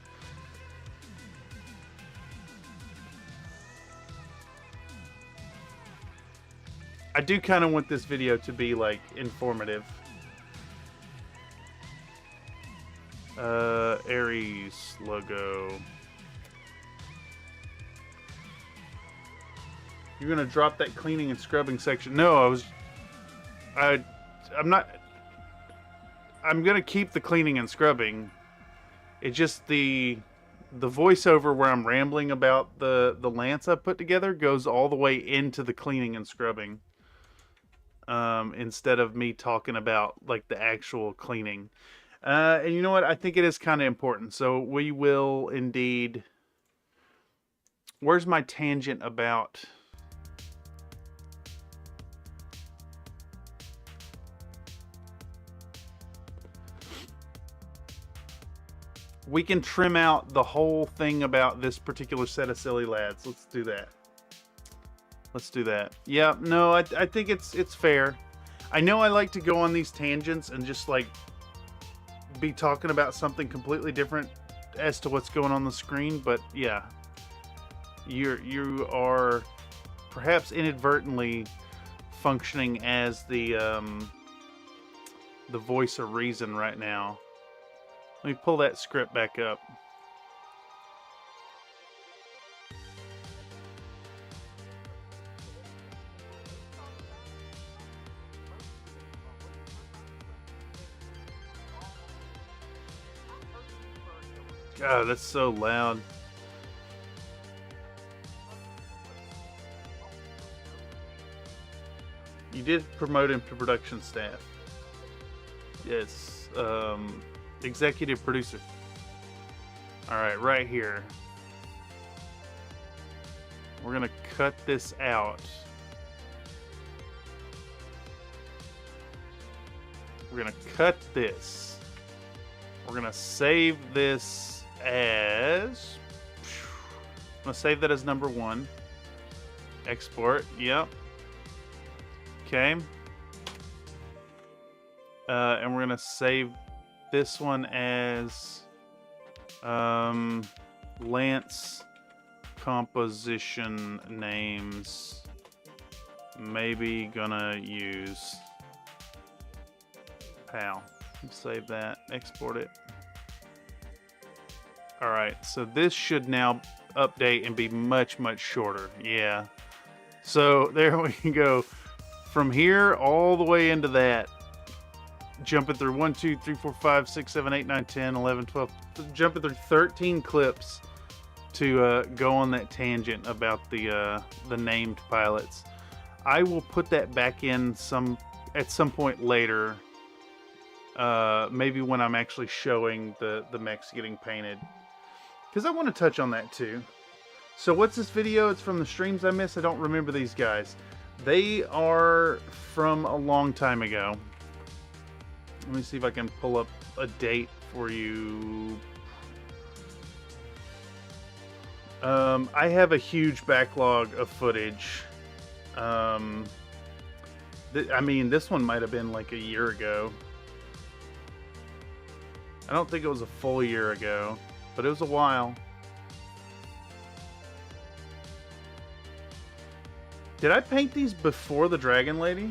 I do kind of want this video to be like informative. Ares logo. You're gonna drop that cleaning and scrubbing section. No, I'm not. I'm gonna keep the cleaning and scrubbing. It's just the voiceover where I'm rambling about the lance I put together goes all the way into the cleaning and scrubbing. Instead of me talking about like the actual cleaning. And you know what? I think it is kind of important. So we will indeed... Where's my tangent about... We can trim out the whole thing about this particular set of silly lads. Let's do that. Let's do that. Yeah, no, I think it's fair. I know I like to go on these tangents and just like be talking about something completely different as to what's going on the screen, but yeah, you are perhaps inadvertently functioning as the voice of reason right now. Let me pull that script back up. God, that's so loud. You did promote him to production staff. Yes, executive producer. All right, right here. We're gonna cut this out. We're gonna cut this. We're gonna save this as... I'm gonna save that as number 1. Export, yep. Okay. And we're gonna save this one as Lance composition names. Maybe gonna use PAL. Save that, export it. All right, so this should now update and be much, much shorter. Yeah. So there we can go. From here all the way into that, jumping through 1, 2, 3, 4, 5, 6, 7, 8, 9, 10, 11, 12, jumping through 13 clips to go on that tangent about the named pilots. I will put that back in at some point later, maybe when I'm actually showing the mechs getting painted, because I want to touch on that too. So what's this video? It's from the streams I missed. I don't remember these guys. They are from a long time ago. Let me see if I can pull up a date for you. I have a huge backlog of footage. I mean, this one might have been like a year ago. I don't think it was a full year ago, but it was a while. Did I paint these before the Dragon Lady?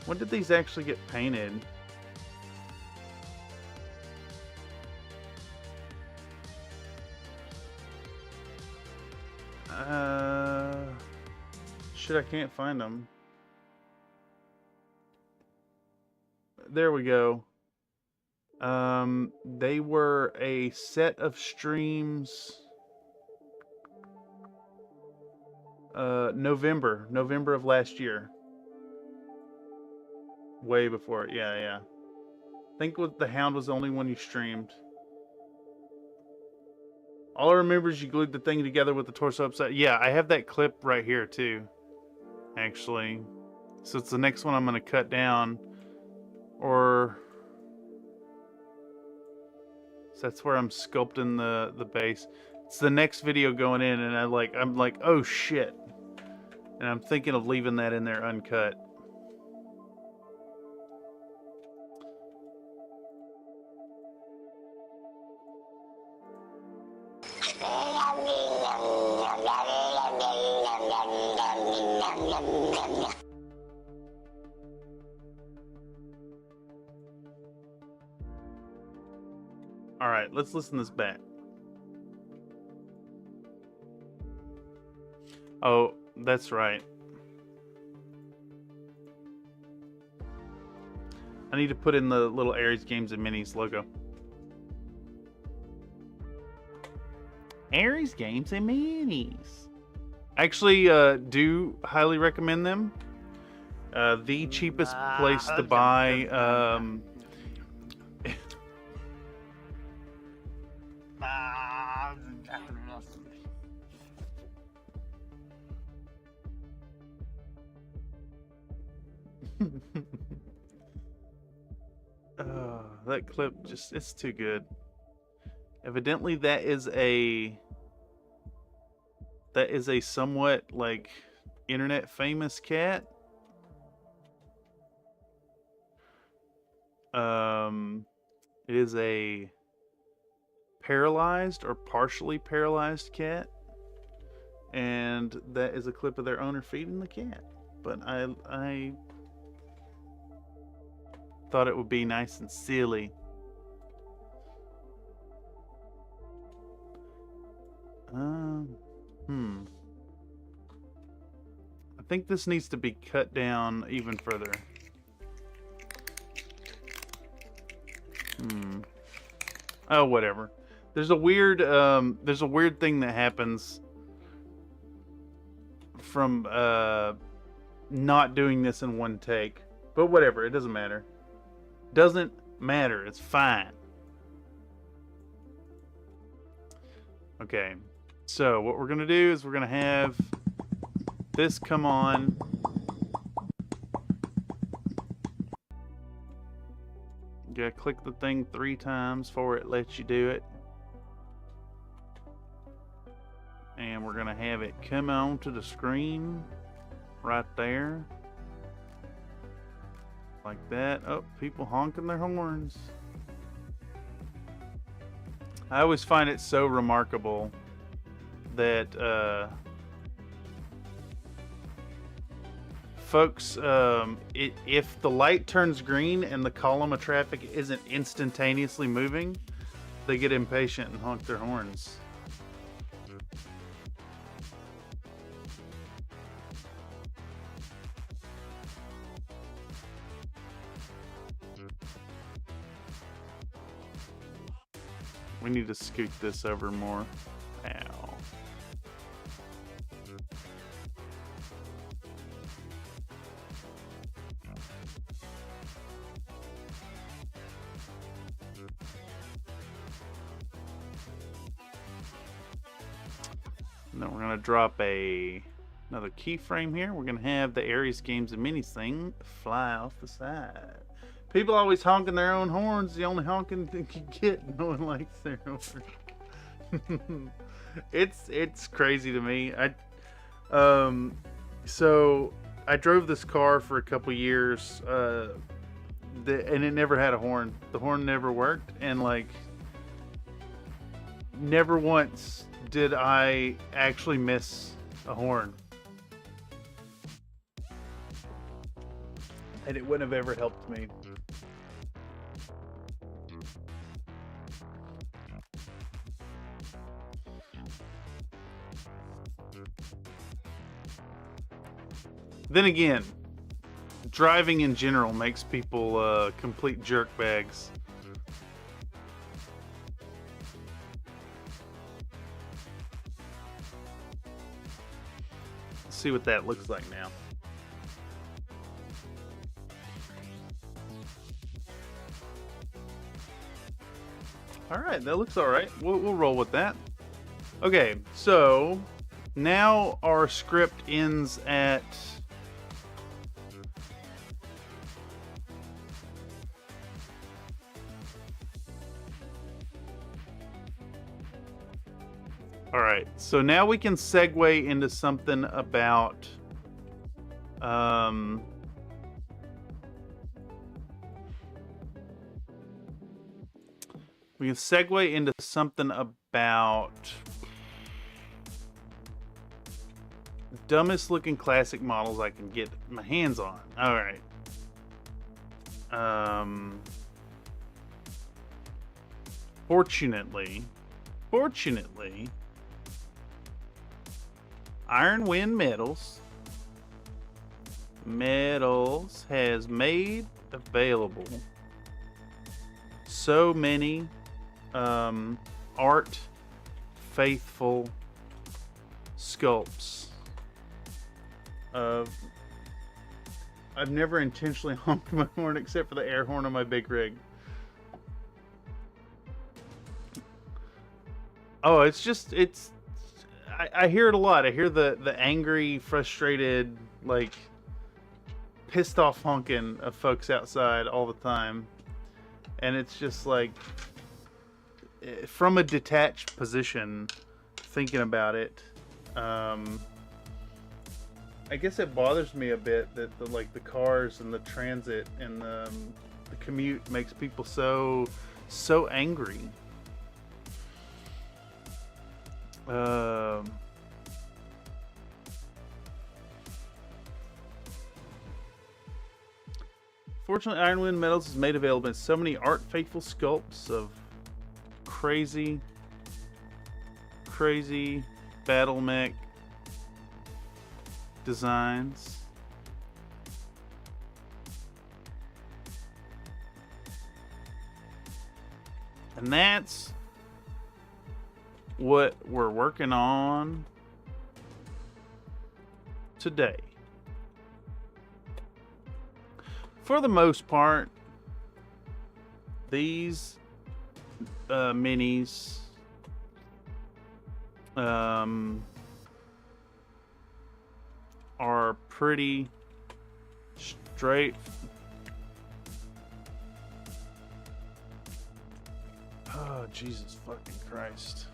When did these actually get painted? Shit, I can't find them. There we go. They were a set of streams. November of last year. Way before it. Yeah. I think the Hound was the only one you streamed. All I remember is you glued the thing together with the torso upside. Yeah, I have that clip right here too, actually. So it's the next one I'm going to cut down. Or... so that's where I'm sculpting the base. It's the next video going in, and I'm like, oh shit. And I'm thinking of leaving that in there uncut. All right, let's listen to this back. Oh, that's right. I need to put in the little Aries Games and Minis logo. Aries Games and Minis. Actually, do highly recommend them. The cheapest place to buy. That clip just, it's too good. Evidently that is a somewhat like internet famous cat. It is a paralyzed or partially paralyzed cat, and that is a clip of their owner feeding the cat. But I thought it would be nice and silly. I think this needs to be cut down even further. Oh, whatever. There's a weird thing that happens from not doing this in one take. But whatever, it doesn't matter. Doesn't matter. It's fine. Okay. So what we're gonna do is we're gonna have this come on. You gotta click the thing 3 times before it lets you do it. And we're gonna have it come on to the screen right there. Like that. Oh, people honking their horns. I always find it so remarkable that folks, if the light turns green and the column of traffic isn't instantaneously moving, they get impatient and honk their horns. We need to scoot this over more. Ow. And then we're going to drop another keyframe here. We're going to have the Aries Games and Minis thing fly off the side. People always honking their own horns. The only honking they can get. No one likes their horn. It's crazy to me. So I drove this car for a couple years, and it never had a horn. The horn never worked, and like never once did I actually miss a horn. And it wouldn't have ever helped me. Then again, driving in general makes people complete jerkbags. Let's see what that looks like now. Alright, that looks alright. We'll roll with that. Okay, so now our script ends at Alright, so now we can segue into something about we can segue into something about dumbest looking classic models I can get my hands on. Alright. Fortunately, Ironwind Metals has made available so many art faithful sculpts of I've never intentionally honked my horn except for the air horn on my big rig. Oh, I hear it a lot. I hear the angry, frustrated, like pissed off honking of folks outside all the time. And it's just like from a detached position thinking about it, I guess it bothers me a bit that the cars and the transit and the commute makes people so angry. Fortunately, Ironwind Metals is made available in so many art faithful sculpts of crazy battle mech designs. And And that's what we're working on today. For the most part, these minis are pretty straight. Oh, Jesus fucking Christ.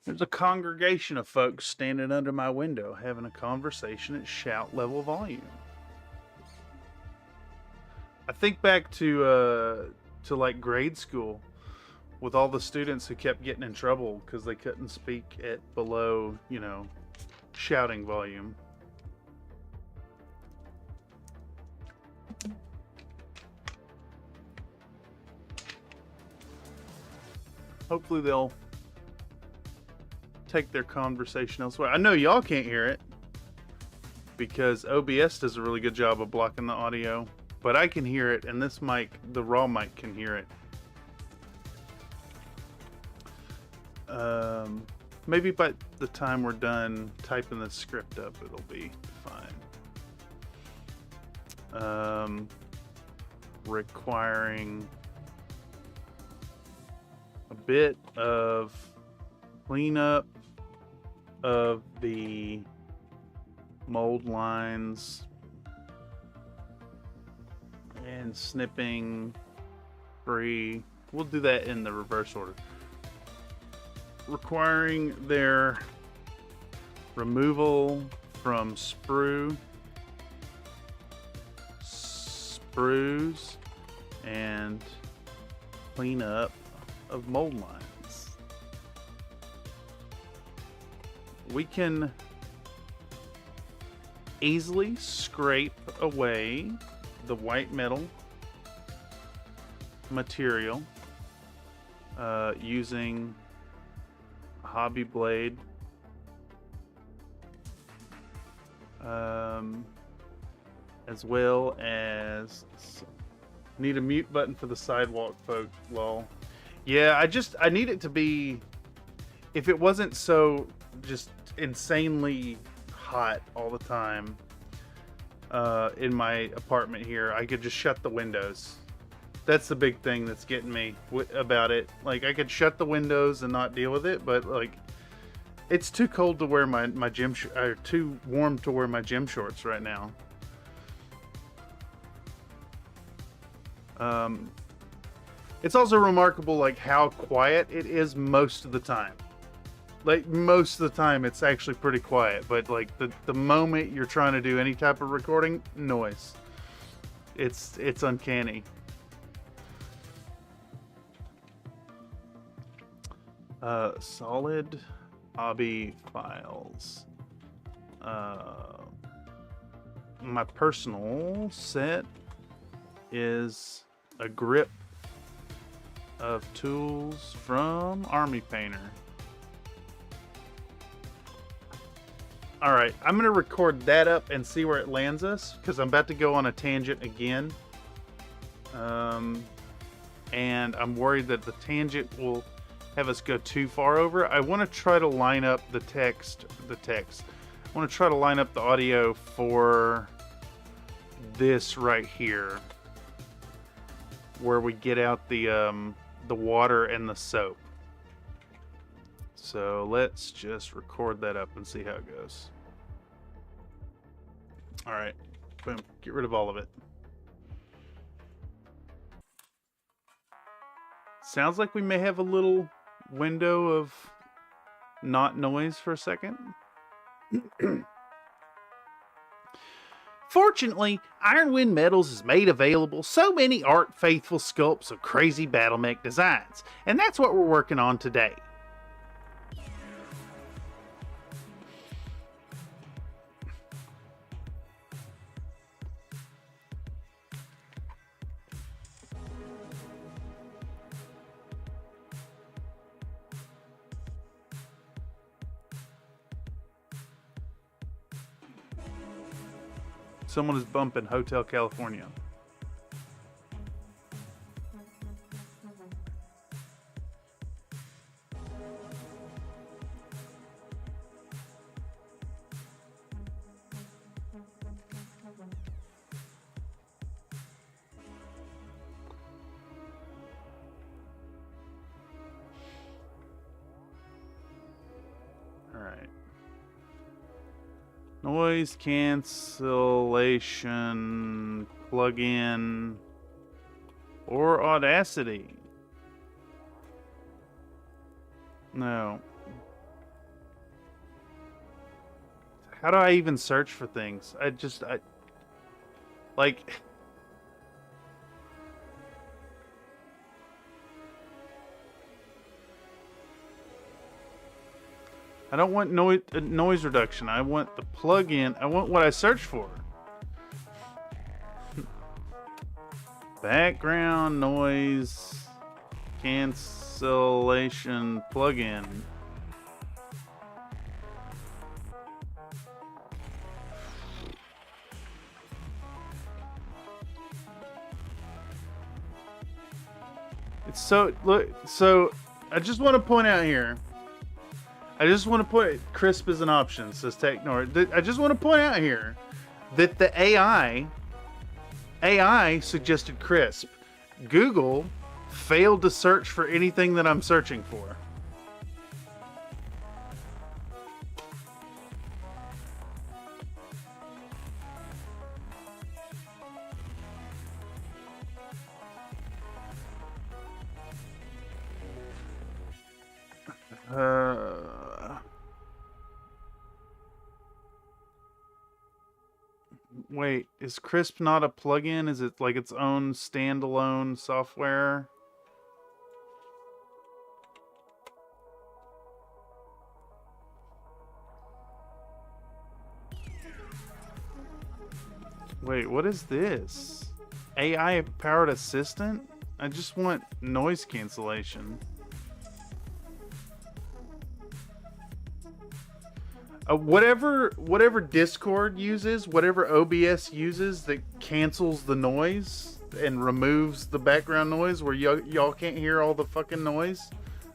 There's a congregation of folks standing under my window having a conversation at shout level volume. I think back to like grade school with all the students who kept getting in trouble because they couldn't speak at below, you know, shouting volume. Hopefully they'll take their conversation elsewhere. I know y'all can't hear it because OBS does a really good job of blocking the audio, but I can hear it, and this mic, the raw mic, can hear it. Maybe by the time we're done typing the script up, it'll be fine. Requiring a bit of cleanup of the mold lines and snipping free. We'll do that in the reverse order. Requiring their removal from sprues and cleanup of mold lines. We can easily scrape away the white metal material using a hobby blade, as well as need a mute button for the sidewalk folk. Lol. Yeah, I need it to be, if it wasn't so just insanely hot all the time in my apartment here, I could just shut the windows. That's the big thing that's getting me about it. Like, I could shut the windows and not deal with it, but like, it's too cold to wear my gym or too warm to wear my gym shorts right now. It's also remarkable like how quiet it is most of the time. Like, most of the time it's actually pretty quiet, but like the moment you're trying to do any type of recording, noise. It's uncanny. Solid hobby files. My personal set is a grip of tools from Army Painter. Alright, I'm going to record that up and see where it lands us, because I'm about to go on a tangent again. And I'm worried that the tangent will have us go too far over. I want to try to line up the text. I want to try to line up the audio for this right here, where we get out the water and the soap. So let's just record that up and see how it goes. All right, boom, get rid of all of it. Sounds like we may have a little window of not noise for a second. Fortunately, Ironwind Metals has made available so many art-faithful sculpts of crazy battle mech designs, and that's what we're working on today. Someone is bumping Hotel California. Alright. Noise cancellation plugin or Audacity. No. How do I even search for things? I like I don't want noise reduction. I want the plugin. I want what I searched for. Background noise cancellation plugin. It's so I just want to point out here. I just want to put crisp as an option, says Technor. I just want to point out here that the AI suggested crisp. Google failed to search for anything that I'm searching for. Wait, is Crisp not a plugin? Is it like its own standalone software? Wait, what is this? AI-powered assistant? I just want noise cancellation. Whatever Discord uses, whatever OBS uses that cancels the noise and removes the background noise where y'all can't hear all the fucking noise,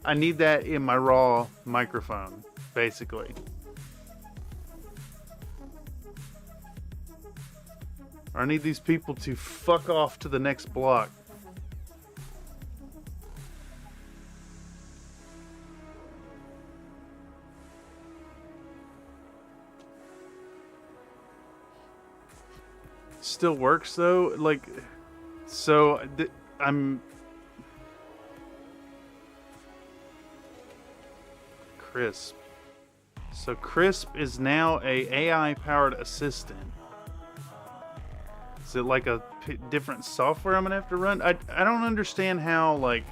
I need that in my raw microphone, basically. I need these people to fuck off to the next block. Still works though, like, so I'm Crisp. So Crisp is now a AI powered assistant. Is it like a different software I'm gonna have to run? I don't understand how like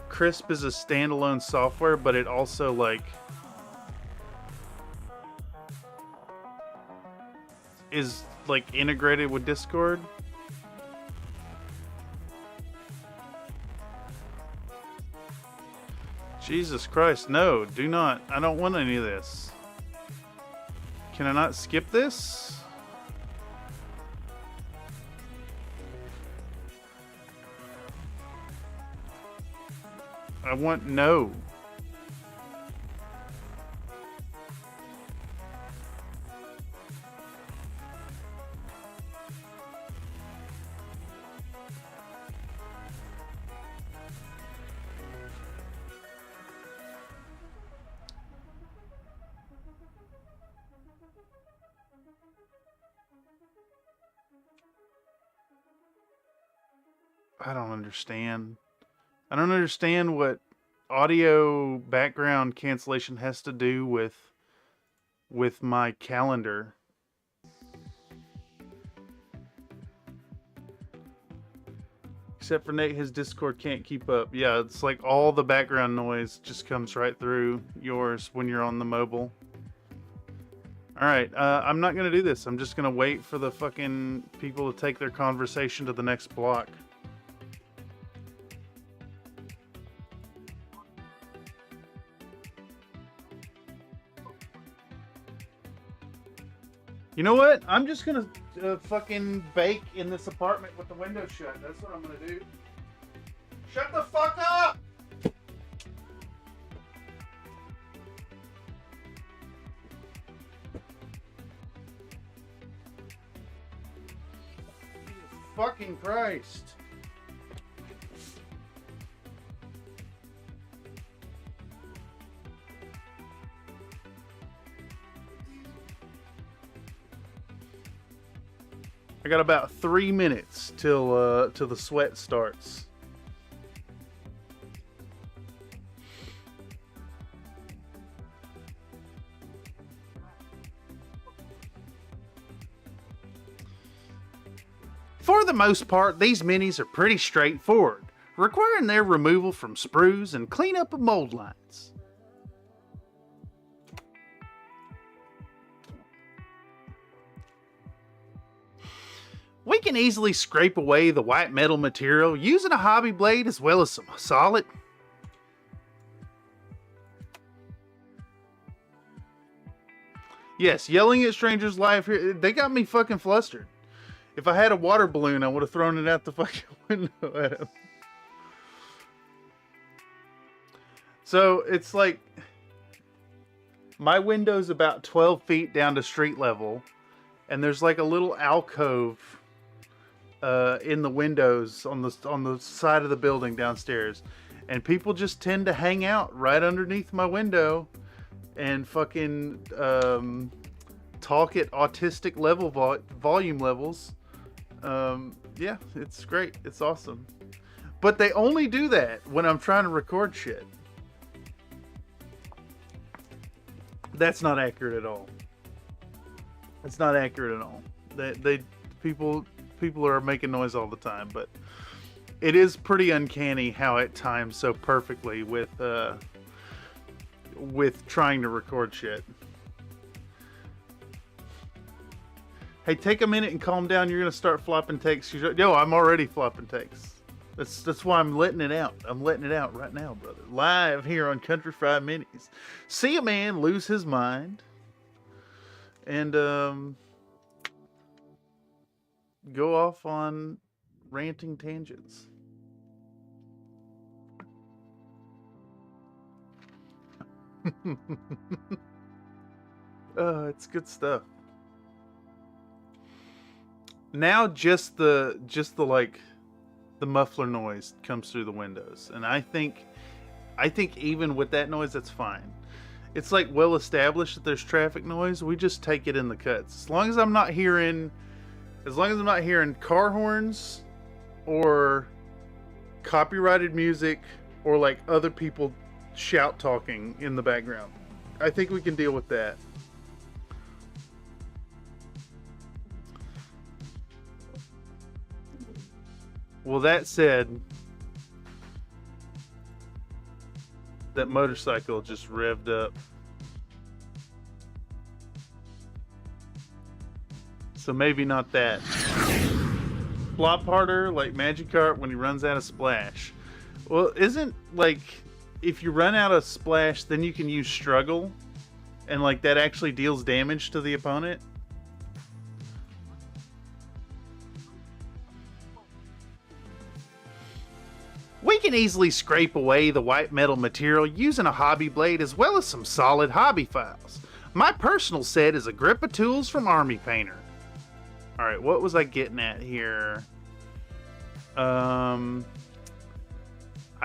Crisp is a standalone software, but it also like is like integrated with Discord. Jesus Christ, no, do not. I don't want any of this. Can I not skip this? I want no. I don't understand. I don't understand what audio background cancellation has to do with my calendar. Except for Nate, his Discord can't keep up. Yeah, it's like all the background noise just comes right through yours when you're on the mobile. Alright, I'm not gonna do this. I'm just gonna wait for the fucking people to take their conversation to the next block. You know what? I'm just gonna fucking bake in this apartment with the window shut. That's what I'm gonna do. Shut the fuck up! Jesus fucking Christ. I got about 3 minutes till the sweat starts. For the most part, these minis are pretty straightforward, requiring their removal from sprues and cleanup of mold lines. We can easily scrape away the white metal material using a hobby blade as well as some solid. Yes, yelling at strangers live here, they got me fucking flustered. If I had a water balloon, I would have thrown it out the fucking window at him. So it's like my window's about 12 feet down to street level, and there's like a little alcove in the windows on the side of the building downstairs, and people just tend to hang out right underneath my window and fucking talk at autistic level volume levels. Yeah, it's great. It's awesome. But they only do that when I'm trying to record shit. That's not accurate at all. It's not accurate at all. People are making noise all the time, but it is pretty uncanny how it times so perfectly with trying to record shit. Hey, take a minute and calm down. You're gonna start flopping takes. Yo, I'm already flopping takes. That's why I'm letting it out. I'm letting it out right now, brother. Live here on Country Fried Minis. See a man lose his mind and go off on ranting tangents. It's good stuff. Now just the like the muffler noise comes through the windows, and I think even with that noise, that's fine. It's like well established that there's traffic noise. We just take it in the cuts. As long as I'm not hearing car horns or copyrighted music or like other people shout talking in the background, I think we can deal with that. Well, that said, that motorcycle just revved up. So maybe not that. Flop harder like Magikarp when he runs out of splash. Well, isn't like if you run out of splash, then you can use struggle, and like that actually deals damage to the opponent? We can easily scrape away the white metal material using a hobby blade as well as some solid hobby files. My personal set is a grip of tools from Army Painter. Alright, what was I getting at here? I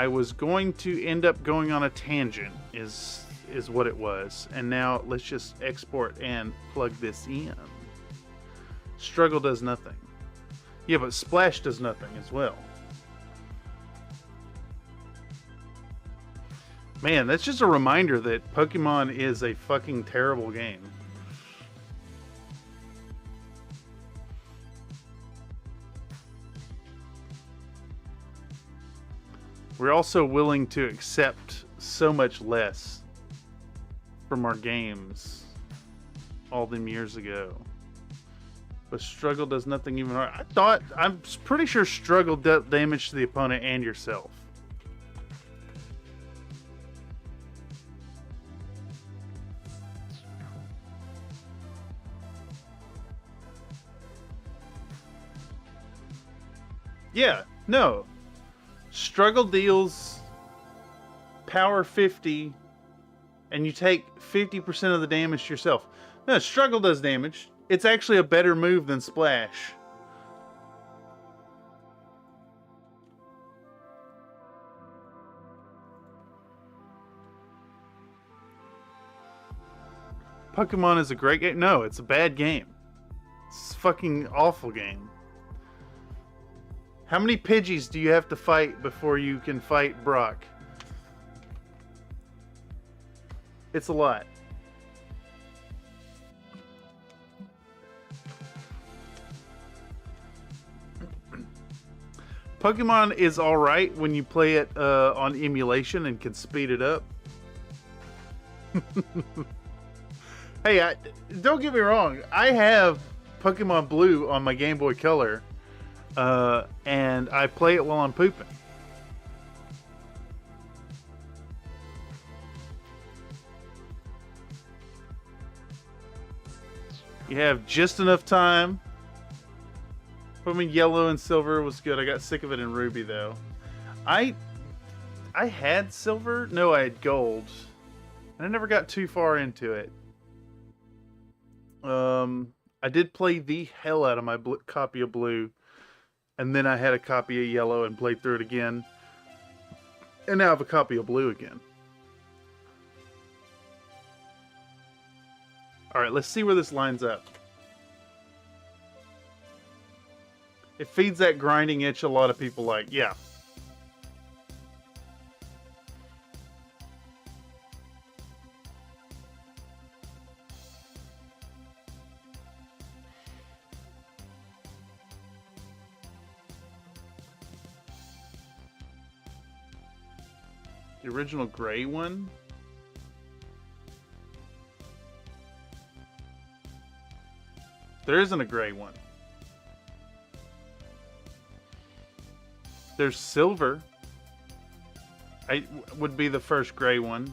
was going to end up going on a tangent is what it was. And now let's just export and plug this in. Struggle does nothing. Yeah, but splash does nothing as well. Man, that's just a reminder that Pokemon is a fucking terrible game. We're also willing to accept so much less from our games all them years ago. But struggle does nothing even hard. I'm pretty sure struggle does damage to the opponent and yourself. Yeah, no. Struggle deals power 50, and you take 50% of the damage to yourself. No, struggle does damage. It's actually a better move than splash. Pokemon is a great game. No, it's a bad game. It's a fucking awful game. How many Pidgeys do you have to fight before you can fight Brock? It's a lot. Pokemon is alright when you play it on emulation and can speed it up. Hey, don't get me wrong. I have Pokemon Blue on my Game Boy Color, and I play it while I'm pooping. You have just enough time. Pokemon Yellow and Silver was good. I got sick of it in Ruby, though. I had Silver. No, I had Gold. And I never got too far into it. I did play the hell out of my copy of Blue, and then I had a copy of Yellow and played through it again, and now I have a copy of Blue again. Alright, let's see where this lines up. It feeds that grinding itch a lot of people like, yeah. The original gray one? There isn't a gray one. There's Silver. Would be the first gray one.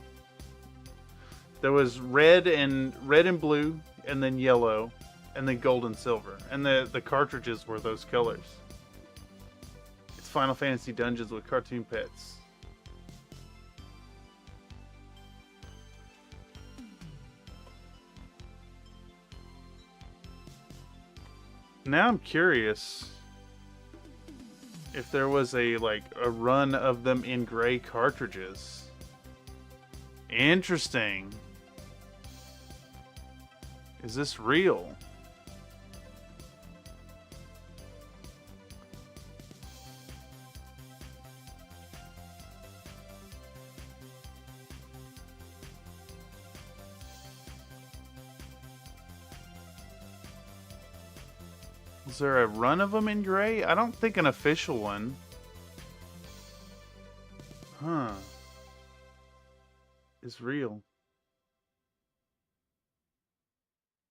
There was red and blue, and then yellow, and then gold and silver. And the cartridges were those colors. It's Final Fantasy Dungeons with cartoon pets. Now I'm curious if there was a run of them in gray cartridges. Interesting. Is this real? Is there a run of them in gray? I don't think an official one. Huh. Is real.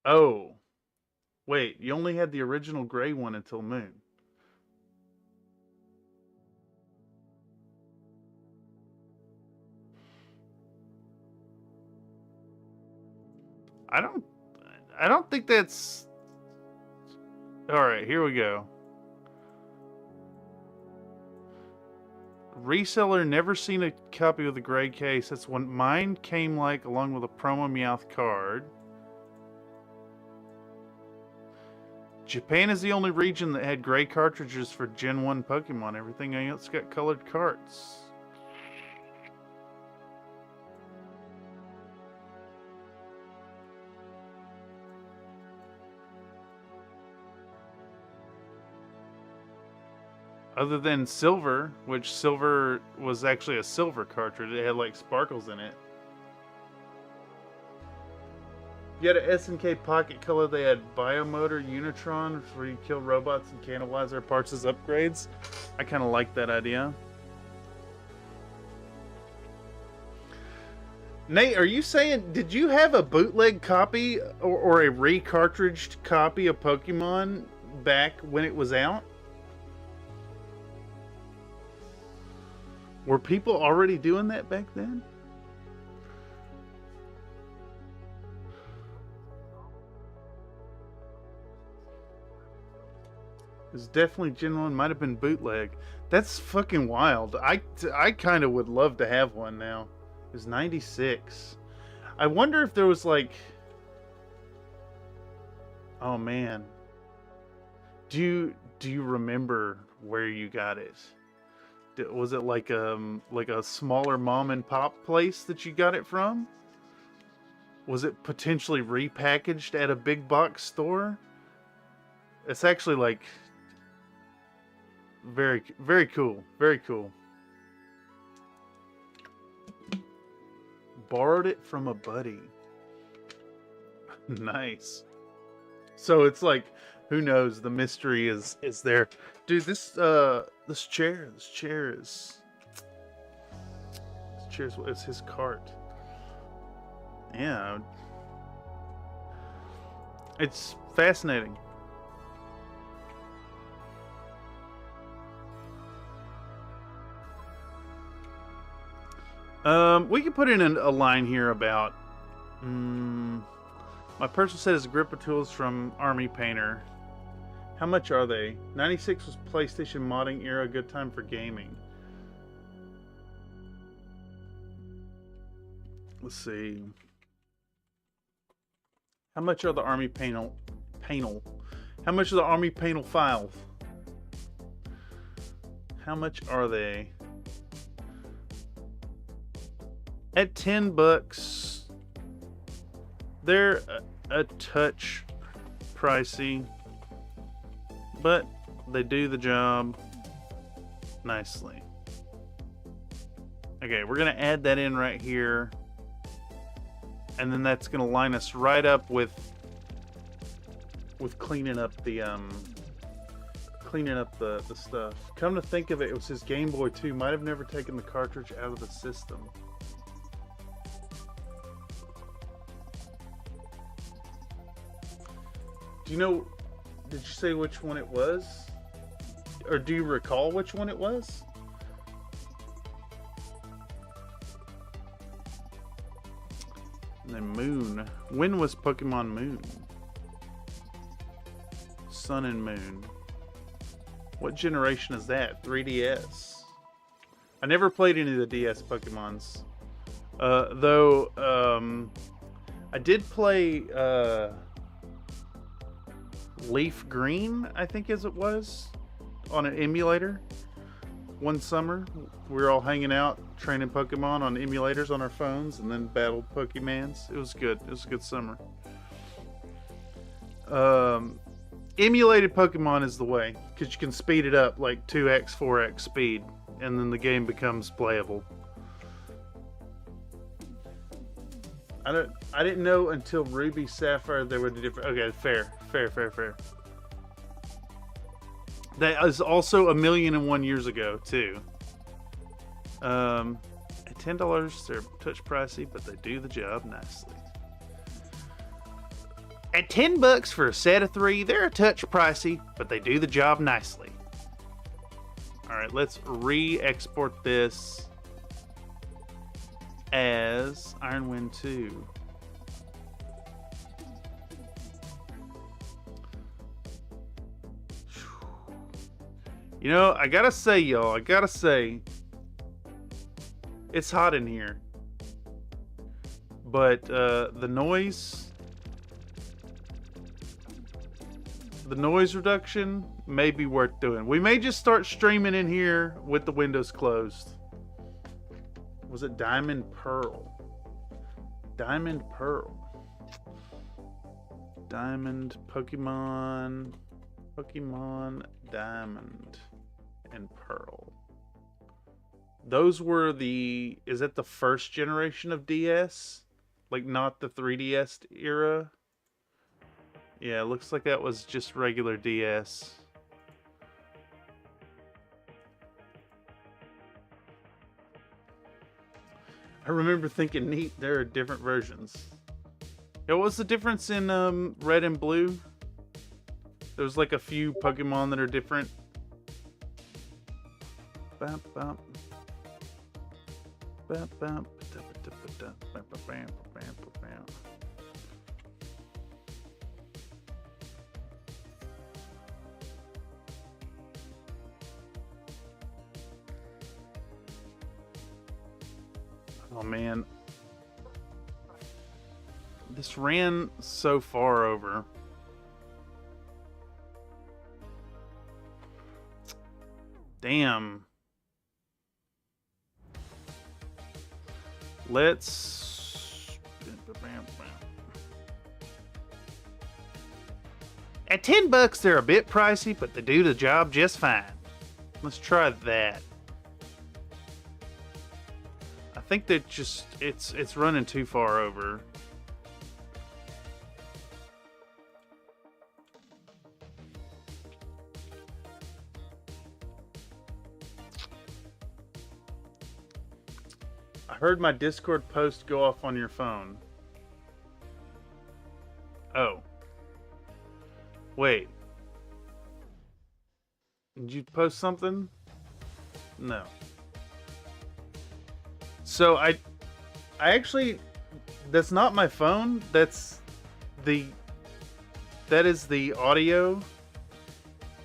Oh. Wait, you only had the original gray one until Moon. I don't think that's... Alright, here we go. Reseller, never seen a copy of the gray case. That's when mine came along with a promo Meowth card. Japan is the only region that had gray cartridges for Gen 1 Pokemon. Everything else got colored carts. Other than Silver, which Silver was actually a silver cartridge. It had sparkles in it. You had an SNK Pocket Color. They had Biomotor Unitron, where you kill robots and cannibalize their parts as upgrades. I kind of like that idea. Nate, are you saying, did you have a bootleg copy or a re-cartridged copy of Pokemon back when it was out? Were people already doing that back then? It's definitely genuine. Might have been bootleg. That's fucking wild. I kind of would love to have one now. It was 96. I wonder if there was like... Oh man. Do you remember where you got it? Was it like a smaller mom and pop place that you got it from? Was it potentially repackaged at a big box store? It's actually like very, very cool. Very cool. Borrowed it from a buddy. Nice. So it's like, who knows? The mystery is there. Dude, this chair is his cart. Yeah. It's fascinating. We could put in a line here about my personal set is a grip of tools from Army Painter. How much are they? 96 was PlayStation modding era, good time for gaming. Let's see. How much are the Army Panel? How much are the Army Panel files? How much are they? At $10, they're a touch pricey, but they do the job nicely. Okay, we're gonna add that in right here, and then that's gonna line us right up with cleaning up the stuff. Come to think of it, it was his Game Boy 2. Might have never taken the cartridge out of the system. Do you know, did you say which one it was? Or do you recall which one it was? And then Moon. When was Pokemon Moon? Sun and Moon. What generation is that? 3DS. I never played any of the DS Pokemons. Though, I did play, Leaf Green, I think as it was, on an emulator. One summer, we were all hanging out, training Pokemon on emulators on our phones, and then battled Pokemans. It was good. It was a good summer. Emulated Pokemon is the way, because you can speed it up like 2x, 4x speed, and then the game becomes playable. I didn't know until Ruby Sapphire there were the different. Okay, fair. That is also 1,000,001 years ago too. At $10, they're touch pricey, but they do the job nicely. At $10 for a set of 3, they're a touch pricey, but they do the job nicely. All right, let's re-export this as Ironwind 2. You know, I gotta say, y'all, it's hot in here. But the noise reduction may be worth doing. We may just start streaming in here with the windows closed. Was it Diamond Pearl? Diamond Pearl. Diamond Pokemon Diamond and Pearl. Those were is that the first generation of DS? Like not the 3DS era? Yeah, it looks like that was just regular DS. I remember thinking, neat, there are different versions. Yeah, what was the difference in red and blue? There's like a few Pokemon that are different. Bop, bop. Bop, bop. Oh man. This ran so far over. Damn. Let's... At $10, they're a bit pricey, but they do the job just fine. Let's try that. I think that just it's running too far over. I heard my Discord post go off on your phone. Oh. Wait. Did you post something? No. So I actually, that's not my phone. That is the audio.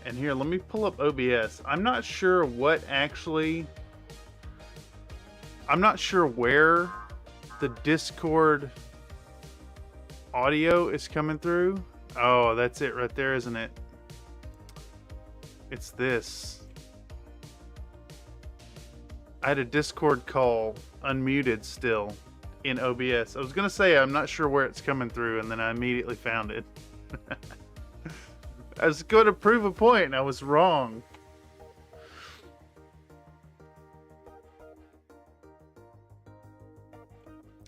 And here, let me pull up OBS. I'm not sure what actually, I'm not sure where the Discord audio is coming through. Oh, that's it right there, isn't it? It's this. I had a Discord call unmuted still in OBS. I was going to say I'm not sure where it's coming through, and then I immediately found it. I was going to prove a point, and I was wrong.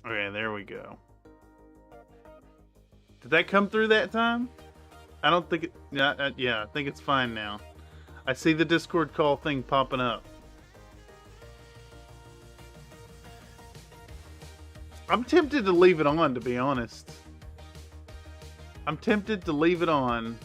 Okay, there we go. Did that come through that time? I don't think it... Yeah, I think it's fine now. I see the Discord call thing popping up. I'm tempted to leave it on, to be honest. I'm tempted to leave it on.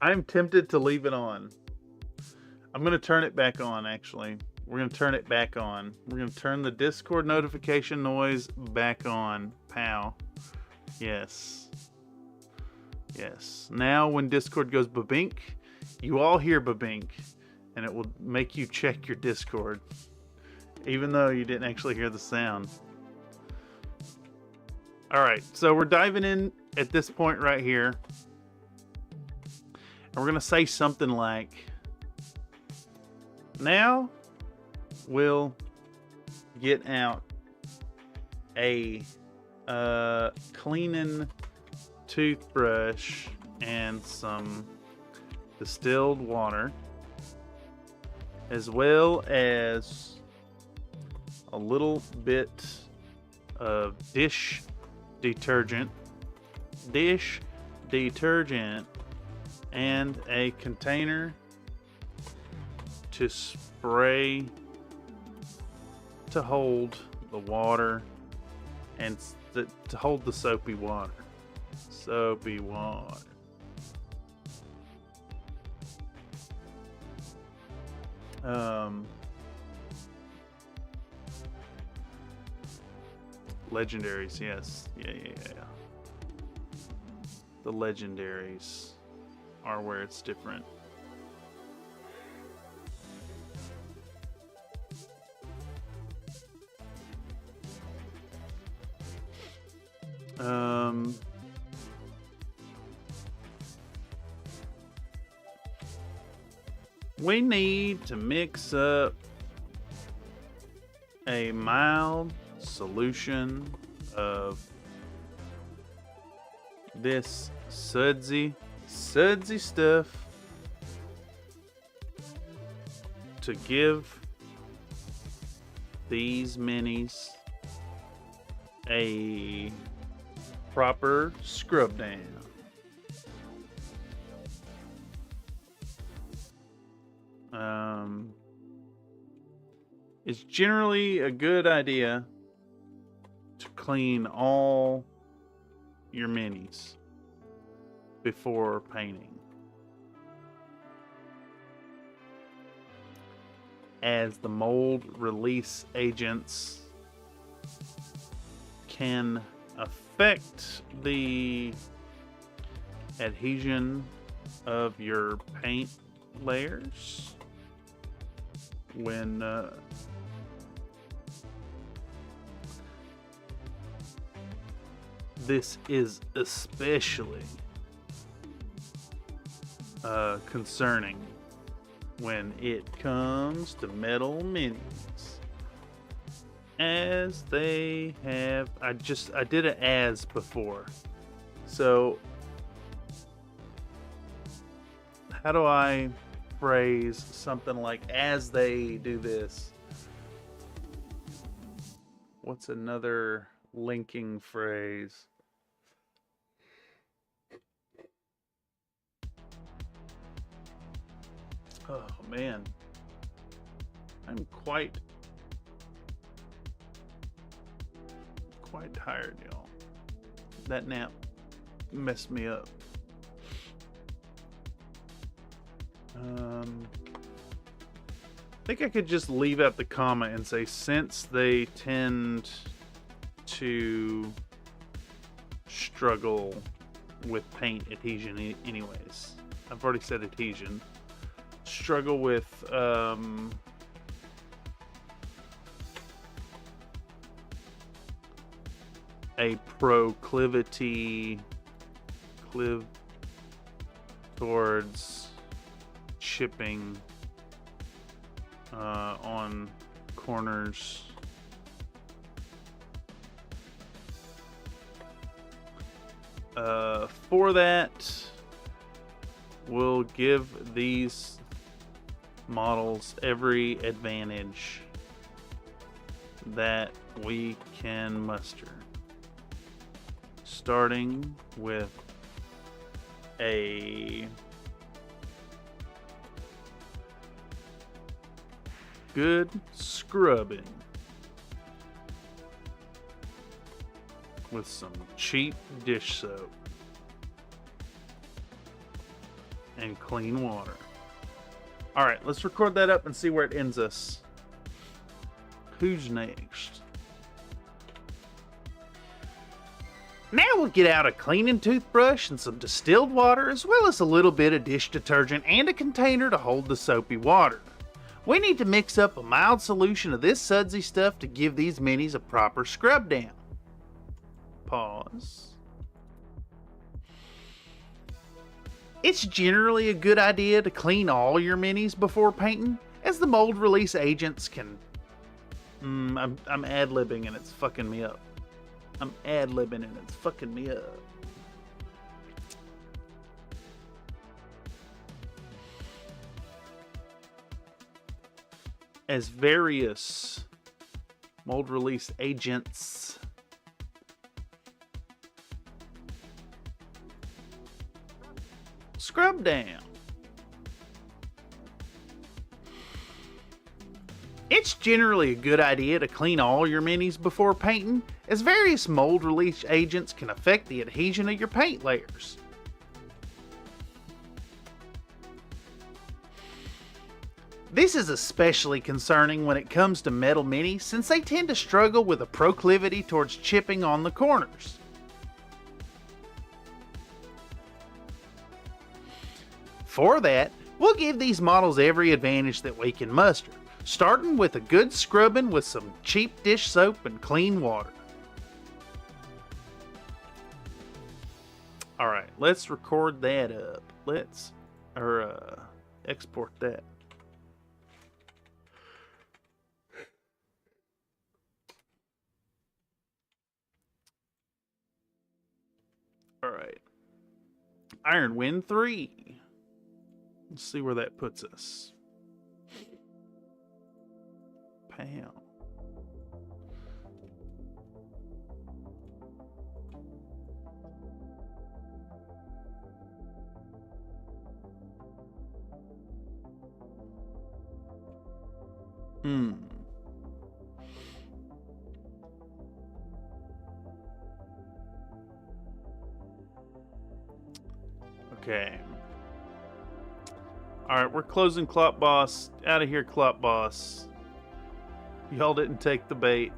I'm tempted to leave it on. I'm going to turn it back on, actually. We're going to turn it back on. We're going to turn the Discord notification noise back on. Pow. Yes. Yes. Now when Discord goes babink, you all hear babink, and it will make you check your Discord, even though you didn't actually hear the sound. Alright, so we're diving in at this point right here. And we're going to say something like, now we'll get out a cleaning toothbrush and some distilled water, as well as a little bit of dish detergent, and a container to spray to hold the water and to hold the soapy water. Soapy water. Legendaries, yes. Yeah. The legendaries are where it's different. We need to mix up a mild solution of this sudsy stuff to give these minis a proper scrub down. It's generally a good idea to clean all your minis before painting, as the mold release agents can affect the adhesion of your paint layers when this is especially concerning when it comes to metal minis, as they have. I did an as before, so how do I phrase something like as they do this? What's another linking phrase? Oh man, I'm quite tired, y'all. That nap messed me up. I think I could just leave out the comma and say, since they tend to struggle with paint adhesion anyways. I've already said adhesion. Struggle with a proclivity towards chipping on corners. For that, we'll give these models every advantage that we can muster, starting with a good scrubbing with some cheap dish soap and clean water. All right, let's record that up and see where it ends us. Who's next? Now we'll get out a cleaning toothbrush and some distilled water, as well as a little bit of dish detergent and a container to hold the soapy water. We need to mix up a mild solution of this sudsy stuff to give these minis a proper scrub down. Pause. It's generally a good idea to clean all your minis before painting, as the mold release agents can... I'm ad-libbing and it's fucking me up. I'm ad-libbing and it's fucking me up. As various mold release agents scrub down. It's generally a good idea to clean all your minis before painting, as various mold release agents can affect the adhesion of your paint layers. This is especially concerning when it comes to metal minis, since they tend to struggle with a proclivity towards chipping on the corners. For that, we'll give these models every advantage that we can muster, starting with a good scrubbing with some cheap dish soap and clean water. Alright, let's record that up. Export that. Alright. Ironwind 3. Let's see where that puts us. Pow. Okay. Alright, we're closing Clop Boss. Out of here, Clop Boss. Y'all didn't take the bait.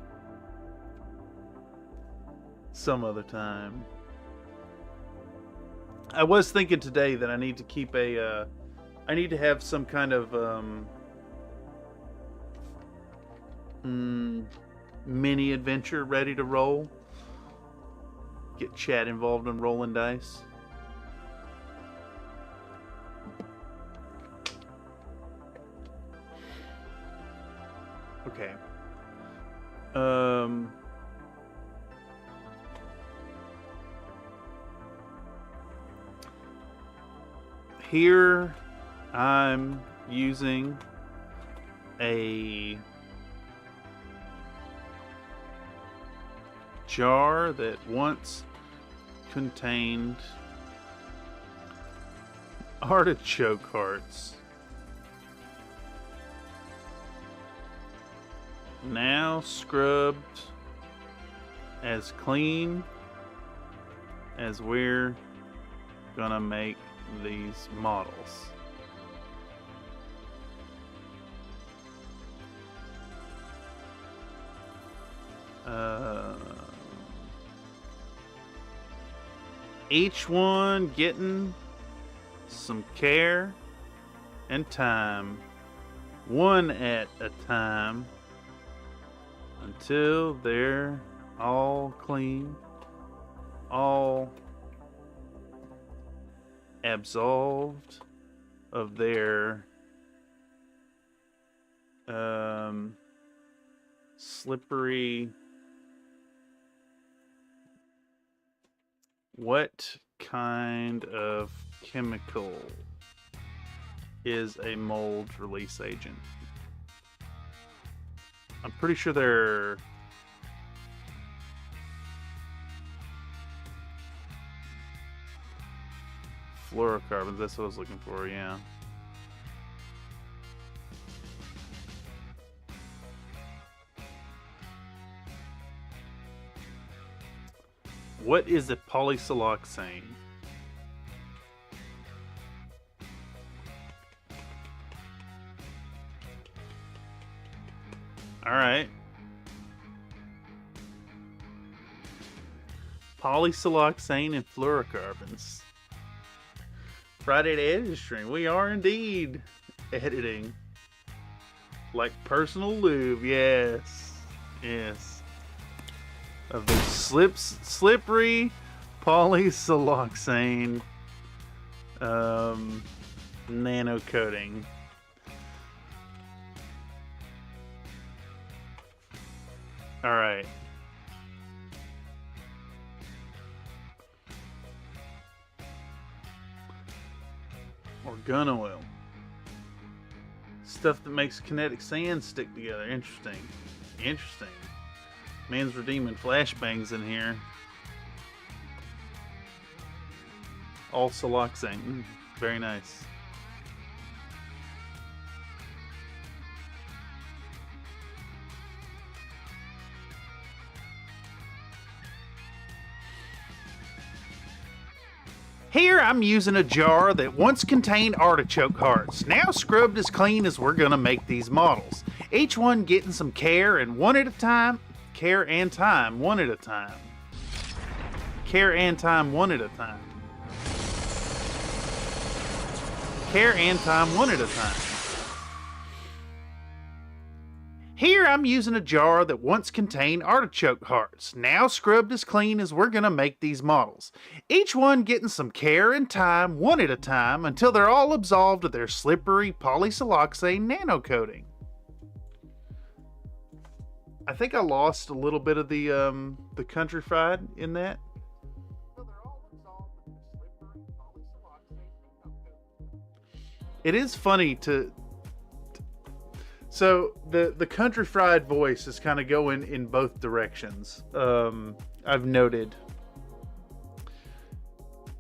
some other time. I was thinking today that I need to keep a, I need to have some kind of mini adventure ready to roll. Get chat involved in rolling dice. Okay. Here I'm using a jar that once contained artichoke hearts. Now scrubbed as clean as we're gonna make these models. Each one getting some care and time, one at a time, until they're all clean, all absolved of their slippery. What kind of chemical is a mold release agent? I'm pretty sure they're fluorocarbons. That's what I was looking for, yeah. What is a polysiloxane? All right. Polysiloxane and fluorocarbons. Friday to edit stream. We are indeed editing. Like personal lube, yes. Yes. Of the slippery polysiloxane nano coating. All right. Organ oil. Stuff that makes kinetic sand stick together. Interesting. Interesting. Man's redeeming flashbangs in here. All siloxane. Very nice. Here I'm using a jar that once contained artichoke hearts, now scrubbed as clean as we're gonna make these models. Each one getting some care and one at a time. Care and time, one at a time. Care and time, one at a time. Care and time, one at a time. Here I'm using a jar that once contained artichoke hearts, now scrubbed as clean as we're gonna make these models. Each one getting some care and time, one at a time, until they're all absolved of their slippery polysiloxane nano coating. I think I lost a little bit of the country fried in that. It is funny to so the country fried voice is kind of going in both directions. I've noted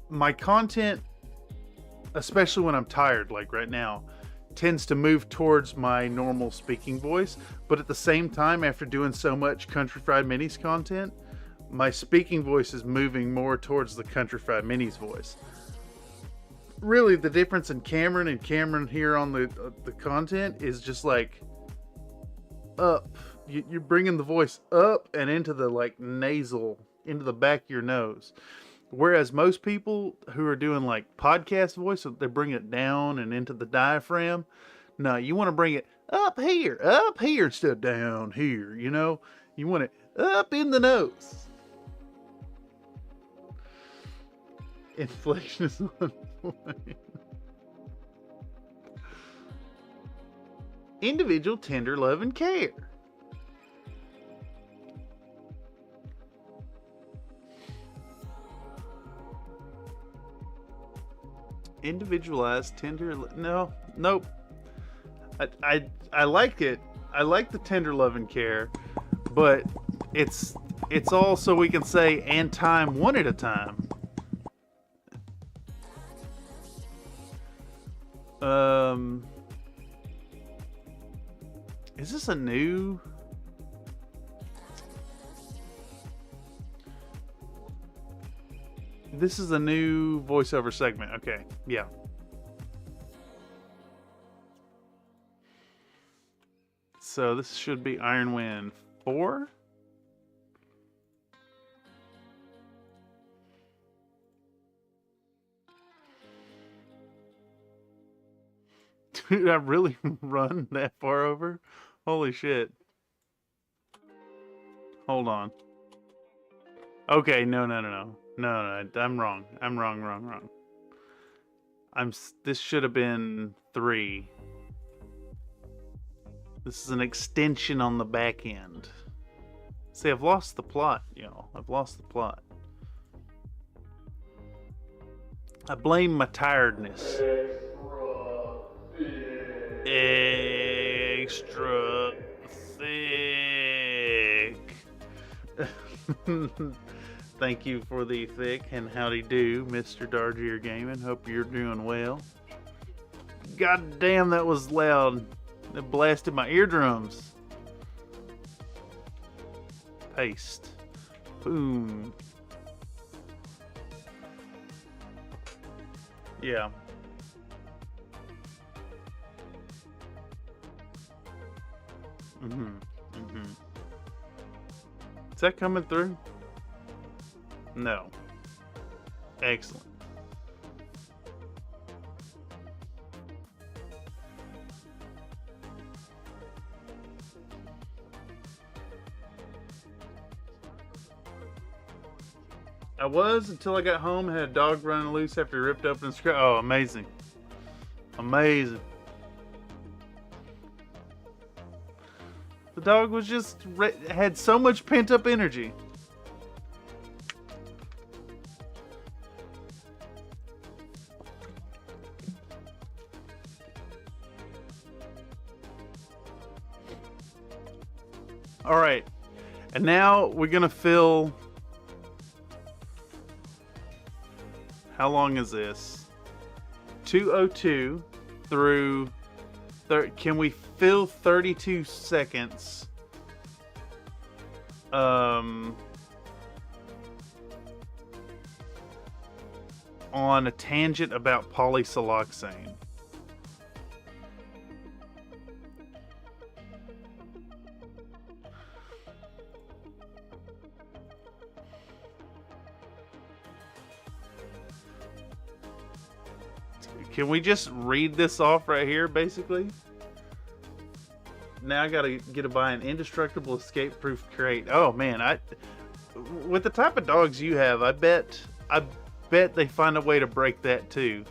my content, especially when I'm tired, like right now, tends to move towards my normal speaking voice, but at the same time, after doing so much Country Fried Minis content, my speaking voice is moving more towards the Country Fried Minis voice. Really, the difference in Cameron and Cameron here on the content is just like up. You're bringing the voice up and into the like nasal into the back of your nose. Whereas most people who are doing like podcast voice, they bring it down and into the diaphragm. No, you want to bring it up here instead of down here, you know? You want it up in the nose. Inflation is on point. Individual tender love and care. Individualized tender. No, nope. I like it. I like the tender love and care, but it's all so we can say and time one at a time. Is this a new? This is a new voiceover segment. Okay, yeah. So this should be Ironwind 4. Dude, I really run that far over? Holy shit. Hold on. Okay, no. I'm wrong. I'm wrong. This should have been 3. This is an extension on the back end. See, I've lost the plot, y'all. I've lost the plot. I blame my tiredness. Extra thick. Thank you for the thick and howdy do, Mr. Dargier Gaming. Hope you're doing well. God damn, that was loud. It blasted my eardrums. Paste. Boom. Yeah. Is that coming through? No. Excellent. I was until I got home and had a dog running loose after he ripped open the scratch. Oh, amazing. Amazing. The dog was just had so much pent up energy. All right. And now we're going to fill. How long is this? 2:02 through. Can we fill 32 seconds? On a tangent about polysiloxane. Can we just read this off right here, basically? Now I gotta get to buy an indestructible escape-proof crate. Oh man, with the type of dogs you have, I bet they find a way to break that too.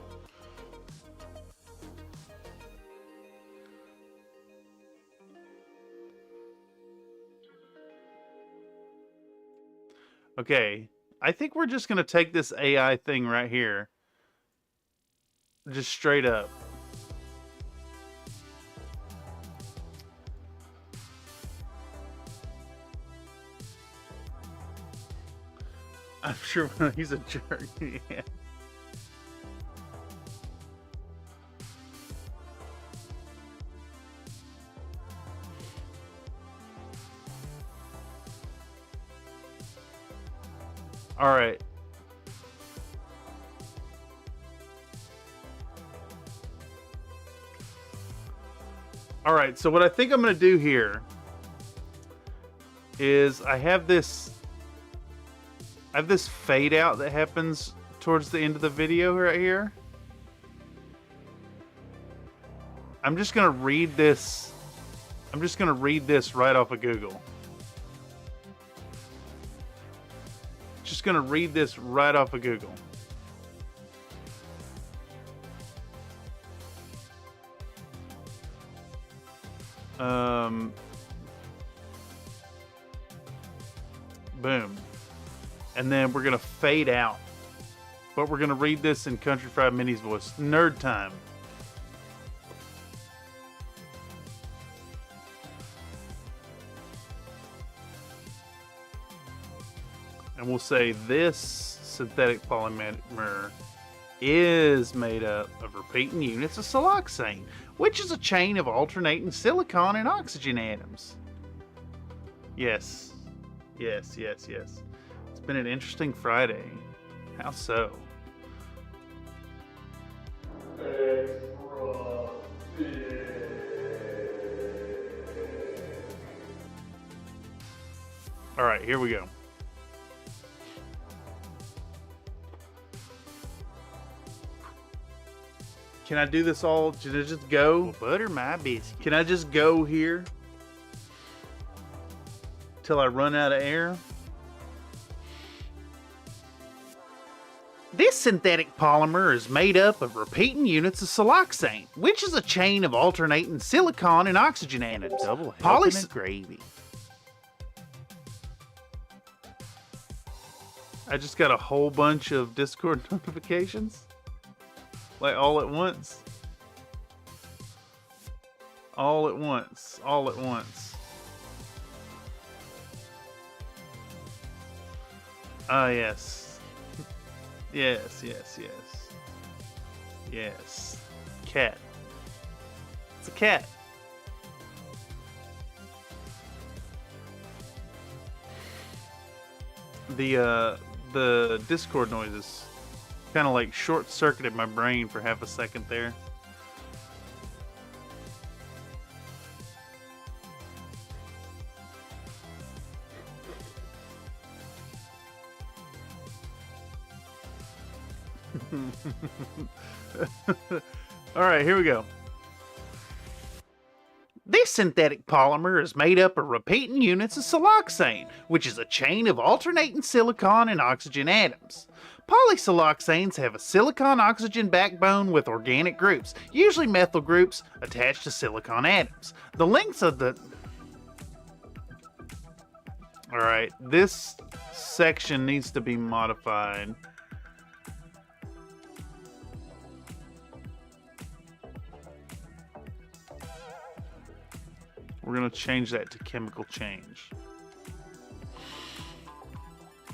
Okay, I think we're just gonna take this AI thing right here. Just straight up. I'm sure he's a jerk. Yeah. All right. All right, so what I think I'm going to do here is I have this I have this fade out that happens towards the end of the video right here. I'm just gonna read this. I'm just gonna read this right off of Google. Just gonna read this right off of Google. Boom. And then we're gonna fade out. But we're gonna read this in Country Fried Mini's voice. Nerd time. And we'll say this synthetic polymer is made up of repeating units of siloxane, which is a chain of alternating silicon and oxygen atoms. Yes. Yes, yes, yes. It's been an interesting Friday. How so? All right, here we go. Can I do this all? Can I just go? Well, butter my biscuit. Can I just go here till I run out of air? This synthetic polymer is made up of repeating units of siloxane, which is a chain of alternating silicon and oxygen atoms. Double helping of gravy. I just got a whole bunch of Discord notifications. Like all at once. All at once. All at once. Ah, yes. Yes, yes, yes. Yes. Cat. It's a cat. The Discord noises kind of like short-circuited my brain for half a second there. All right, here we go. This synthetic polymer is made up of repeating units of siloxane, which is a chain of alternating silicon and oxygen atoms. Polysiloxanes have a silicon-oxygen backbone with organic groups, usually methyl groups, attached to silicon atoms. The lengths of the... Alright, this section needs to be modified. We're going to change that to chemical change.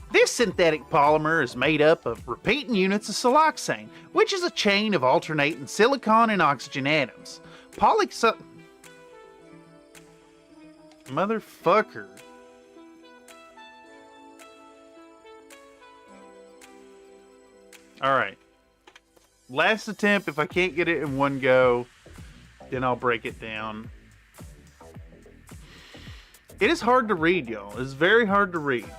This synthetic polymer is made up of repeating units of siloxane, which is a chain of alternating silicon and oxygen atoms. Motherfucker. Alright. Last attempt. If I can't get it in one go, then I'll break it down. It is hard to read, y'all. It's very hard to read.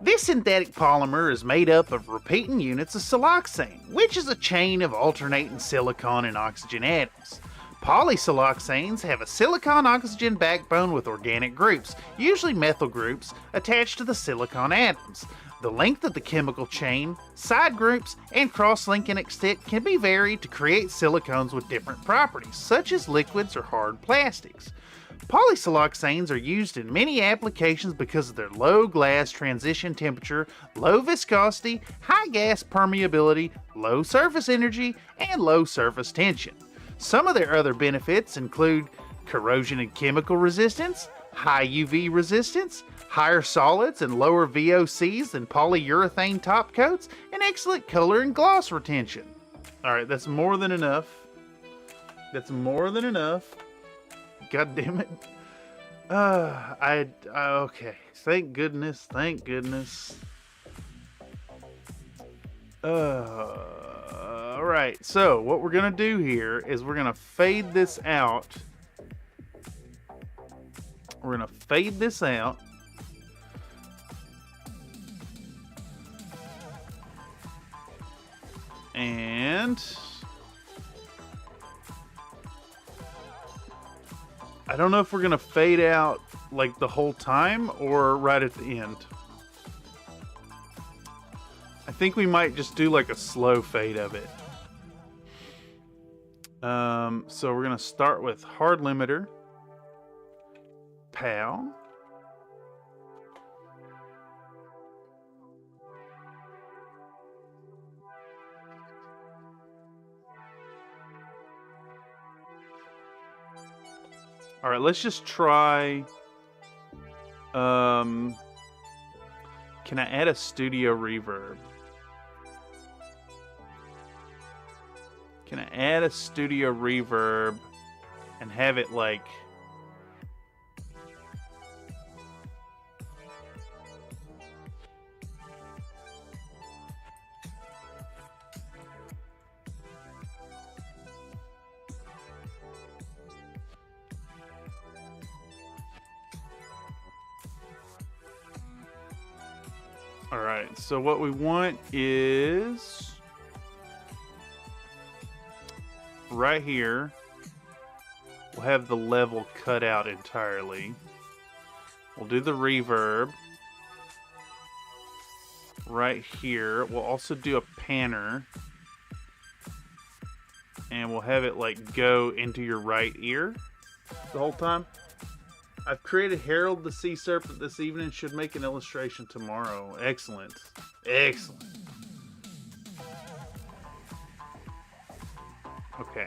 This synthetic polymer is made up of repeating units of siloxane, which is a chain of alternating silicon and oxygen atoms. Polysiloxanes have a silicon-oxygen backbone with organic groups, usually methyl groups, attached to the silicon atoms. The length of the chemical chain, side groups, and cross-linking extent can be varied to create silicones with different properties, such as liquids or hard plastics. Polysiloxanes are used in many applications because of their low glass transition temperature, low viscosity, high gas permeability, low surface energy, and low surface tension. Some of their other benefits include corrosion and chemical resistance, high UV resistance, higher solids and lower VOCs than polyurethane top coats, and excellent color and gloss retention. Alright, that's more than enough. That's more than enough. God damn it. Okay. Thank goodness. Thank goodness. Alright, so what we're going to do here is we're going to fade this out. We're going to fade this out. And I don't know if we're going to fade out like the whole time or right at the end. I think we might just do like a slow fade of it. So we're going to start with hard limiter. POW. All right, let's just try. Can I add a studio reverb? Can I add a studio reverb and have it like... All right, so what we want is right here, we'll have the level cut out entirely. We'll do the reverb right here. We'll also do a panner, and we'll have it like go into your right ear the whole time. I've created Harold the Sea Serpent this evening. Should make an illustration tomorrow. Excellent. Excellent. Okay.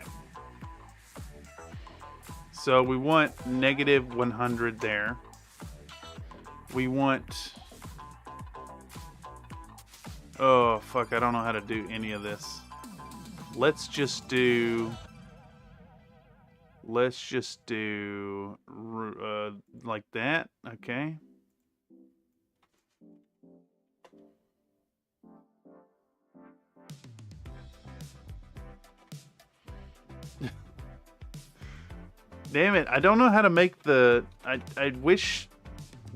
So we want negative 100 there. We want... Oh, fuck. I don't know how to do any of this. Let's just do... Let's just do like that, okay? Damn it, I don't know how to make the... I wish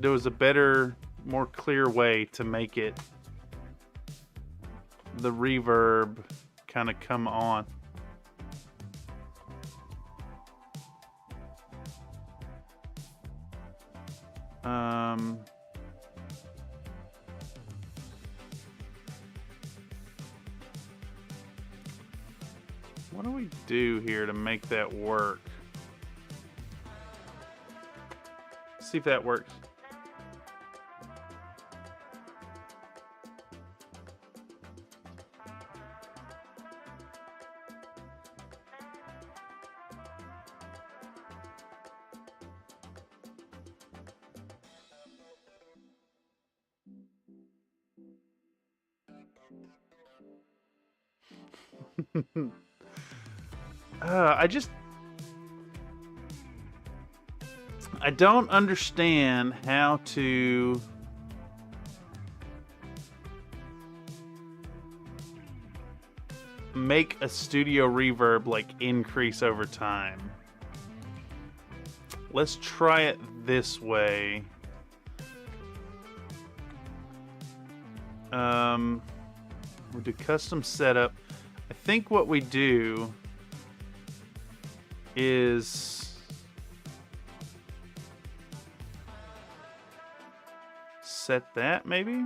there was a better, more clear way to make it... the reverb kind of come on. What do we do here to make that work? See if that works. I don't understand how to make a studio reverb like increase over time. Let's try it this way. We'll do custom setup. I think what we do is set that maybe?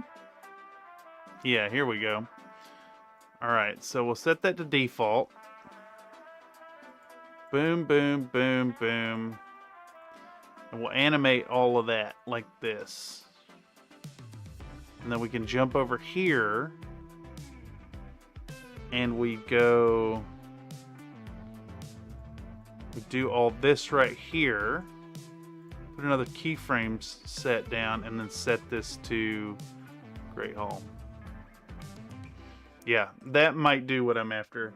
Yeah, here we go. All right, so we'll set that to default. Boom, boom, boom, boom. And we'll animate all of that like this. And then we can jump over here and we go, we do all this right here, put another keyframe set down, and then set this to Great Hall. Yeah, that might do what I'm after.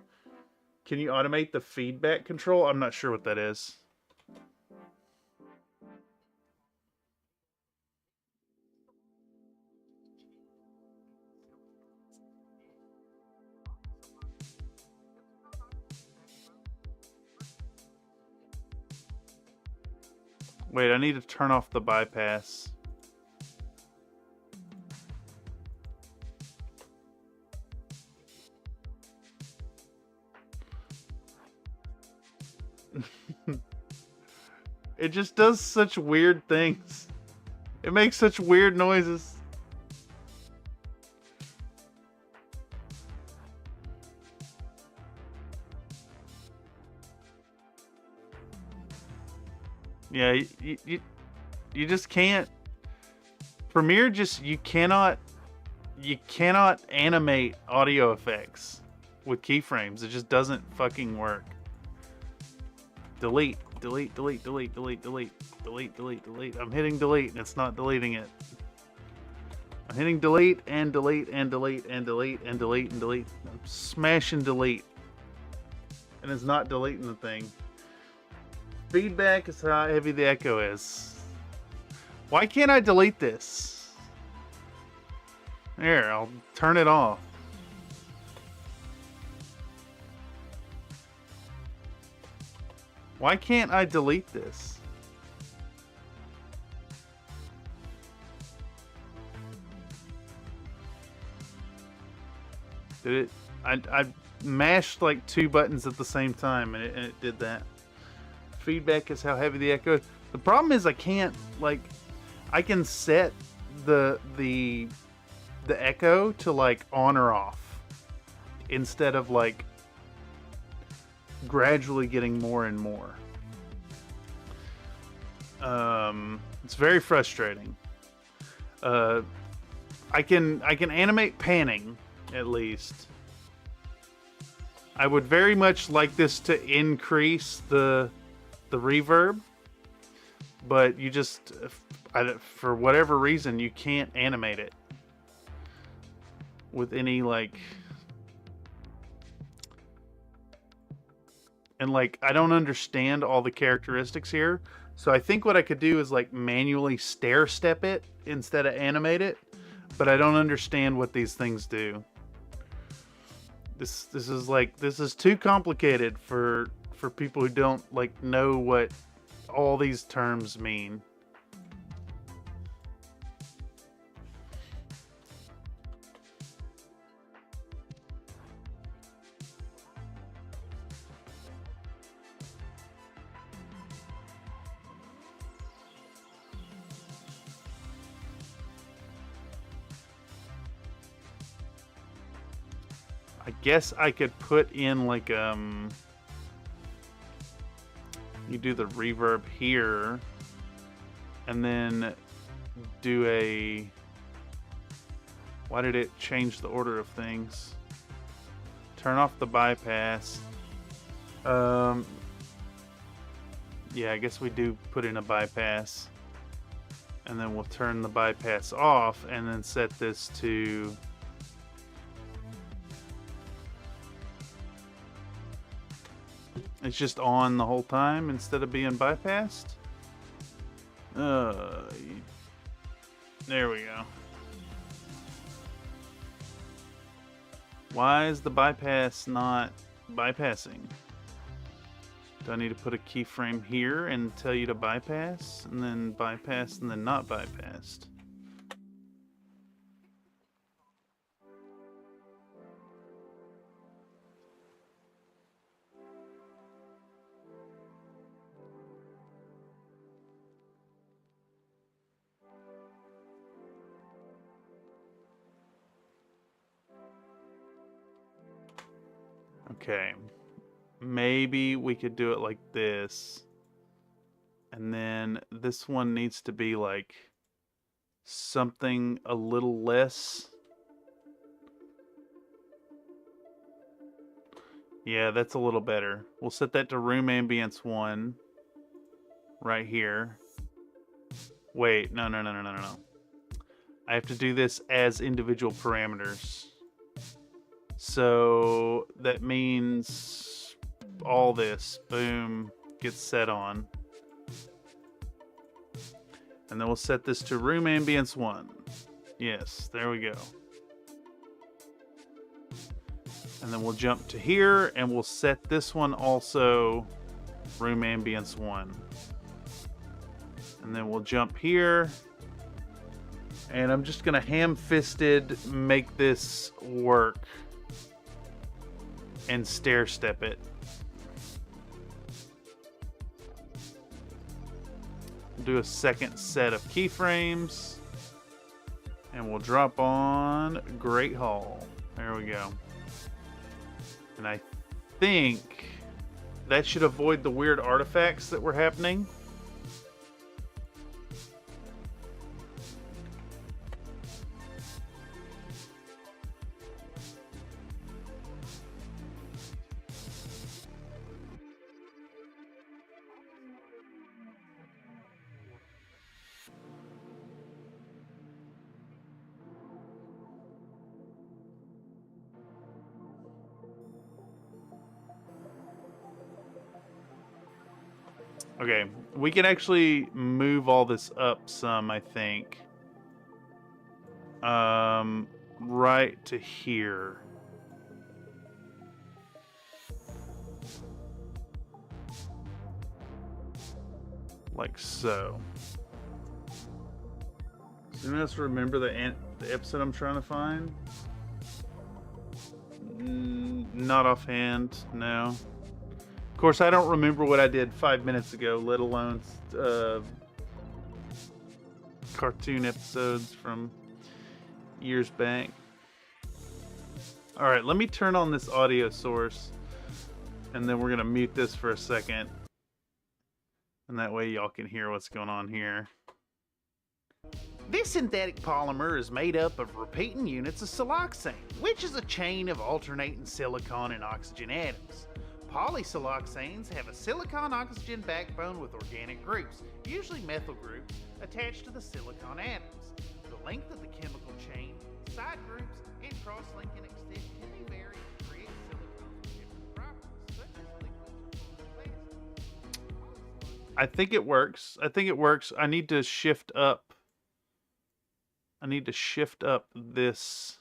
Can you automate the feedback control? I'm not sure what that is. Wait, I need to turn off the bypass. It just does such weird things. It makes such weird noises. Yeah, you just can't. Premiere just you cannot animate audio effects with keyframes. It just doesn't fucking work. Delete, delete, delete, delete, delete, delete, delete, delete, delete. I'm hitting delete and it's not deleting it. I'm hitting delete and delete and delete and delete and delete and delete. I'm smashing delete. And it's not deleting the thing. Feedback is how heavy the echo is. Why can't I delete this? There, I'll turn it off. Why can't I delete this? Did it? I mashed like 2 buttons at the same time and it did that. Feedback is how heavy the echo is. The problem is I can't, like, I can set the echo to like on or off instead of like gradually getting more and more. It's very frustrating. I can animate panning at least. I would very much like this to increase the reverb, but you just, for whatever reason, you can't animate it with any like, and like I don't understand all the characteristics here, so I think what I could do is like manually stair step it instead of animate it, but I don't understand what these things do. This is too complicated for people who don't like know what all these terms mean. I guess I could put in like you do the reverb here and then do a, why did it change the order of things? Turn off the bypass. Yeah, I guess we do put in a bypass and then we'll turn the bypass off and then set this to it's just on the whole time instead of being bypassed. There we go. Why is the bypass not bypassing? Do I need to put a keyframe here and tell you to bypass and then bypass and then not bypassed? Okay, maybe we could do it like this, and then this one needs to be like something a little less. Yeah, that's a little better. We'll set that to room ambience 1 right here. Wait, no. I have to do this as individual parameters. So that means all this, boom, gets set on. And then we'll set this to room ambience 1. Yes, there we go. And then we'll jump to here and we'll set this one also room ambience 1. And then we'll jump here. And I'm just gonna ham-fisted make this work and stair step it. do a second set of keyframes. And we'll drop on Great Hall. There we go. And I think that should avoid the weird artifacts that were happening. Okay, we can actually move all this up some, I think. Right to here. Like so. Does anyone else remember the episode I'm trying to find? Not offhand, no. Of course, I don't remember what I did 5 minutes ago, let alone cartoon episodes from years back. All right, let me turn on this audio source, and then we're gonna mute this for a second, and that way y'all can hear what's going on here. This synthetic polymer is made up of repeating units of siloxane, which is a chain of alternating silicon and oxygen atoms. Polysiloxanes have a silicon-oxygen backbone with organic groups, usually methyl groups, attached to the silicon atoms. The length of the chemical chain, side groups, and cross-linking extent can be varied to create silicon with different properties, such as liquids or plastic. I think it works. I think it works. I need to shift up. I need to shift up this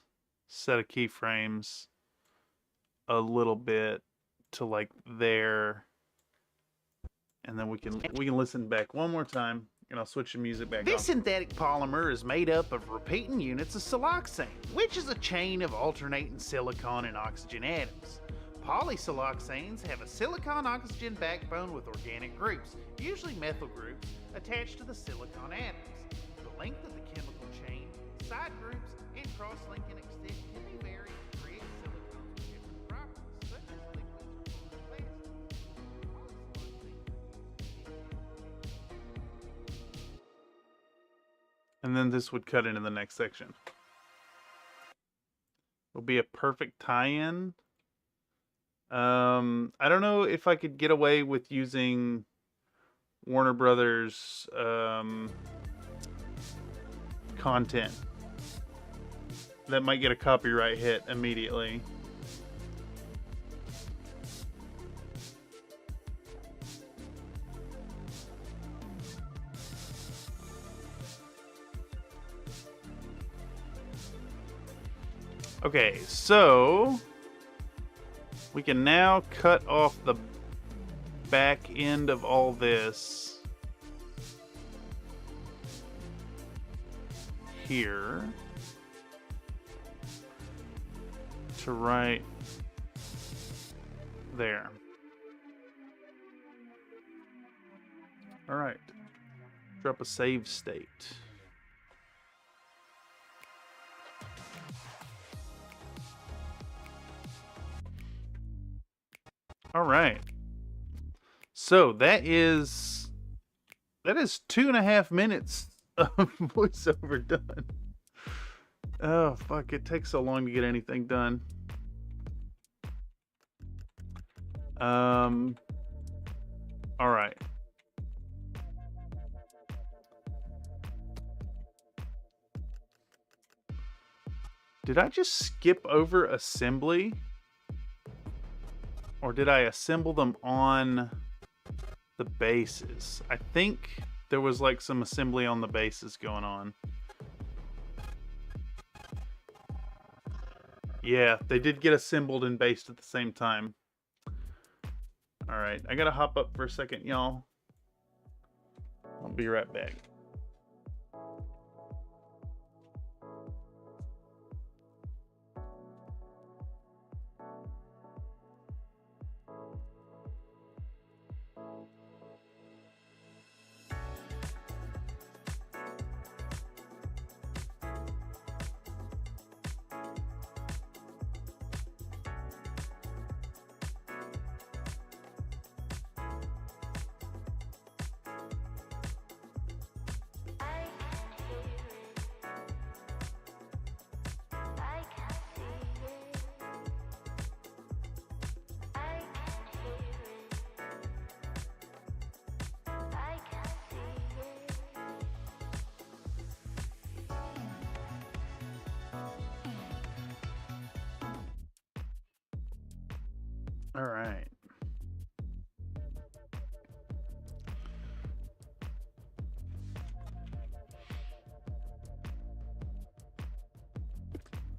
set of keyframes a little bit to like there, and then we can listen back one more time, and I'll switch the music back on. This synthetic polymer is made up of repeating units of siloxane, which is a chain of alternating silicon and oxygen atoms. Polysiloxanes have a silicon-oxygen backbone with organic groups, usually methyl groups, attached to the silicon atoms. The length of the chemical chain, side groups, and cross-linking extent can be varied to create silicon with different properties, such as liquids or plastic. And then this would cut into the next section. It'll be a perfect tie-in. I don't know if I could get away with using Warner Brothers content. That might get a copyright hit immediately. Okay, so we can now cut off the back end of all this here to right there. All right, drop a save state. All right. So that is 2.5 minutes of voiceover done. Oh, fuck. It takes so long to get anything done. All right. Did I just skip over assembly? Or did I assemble them on the bases? I think there was like some assembly on the bases going on. Yeah, they did get assembled and based at the same time. All right, I gotta hop up for a second, y'all. I'll be right back. All right.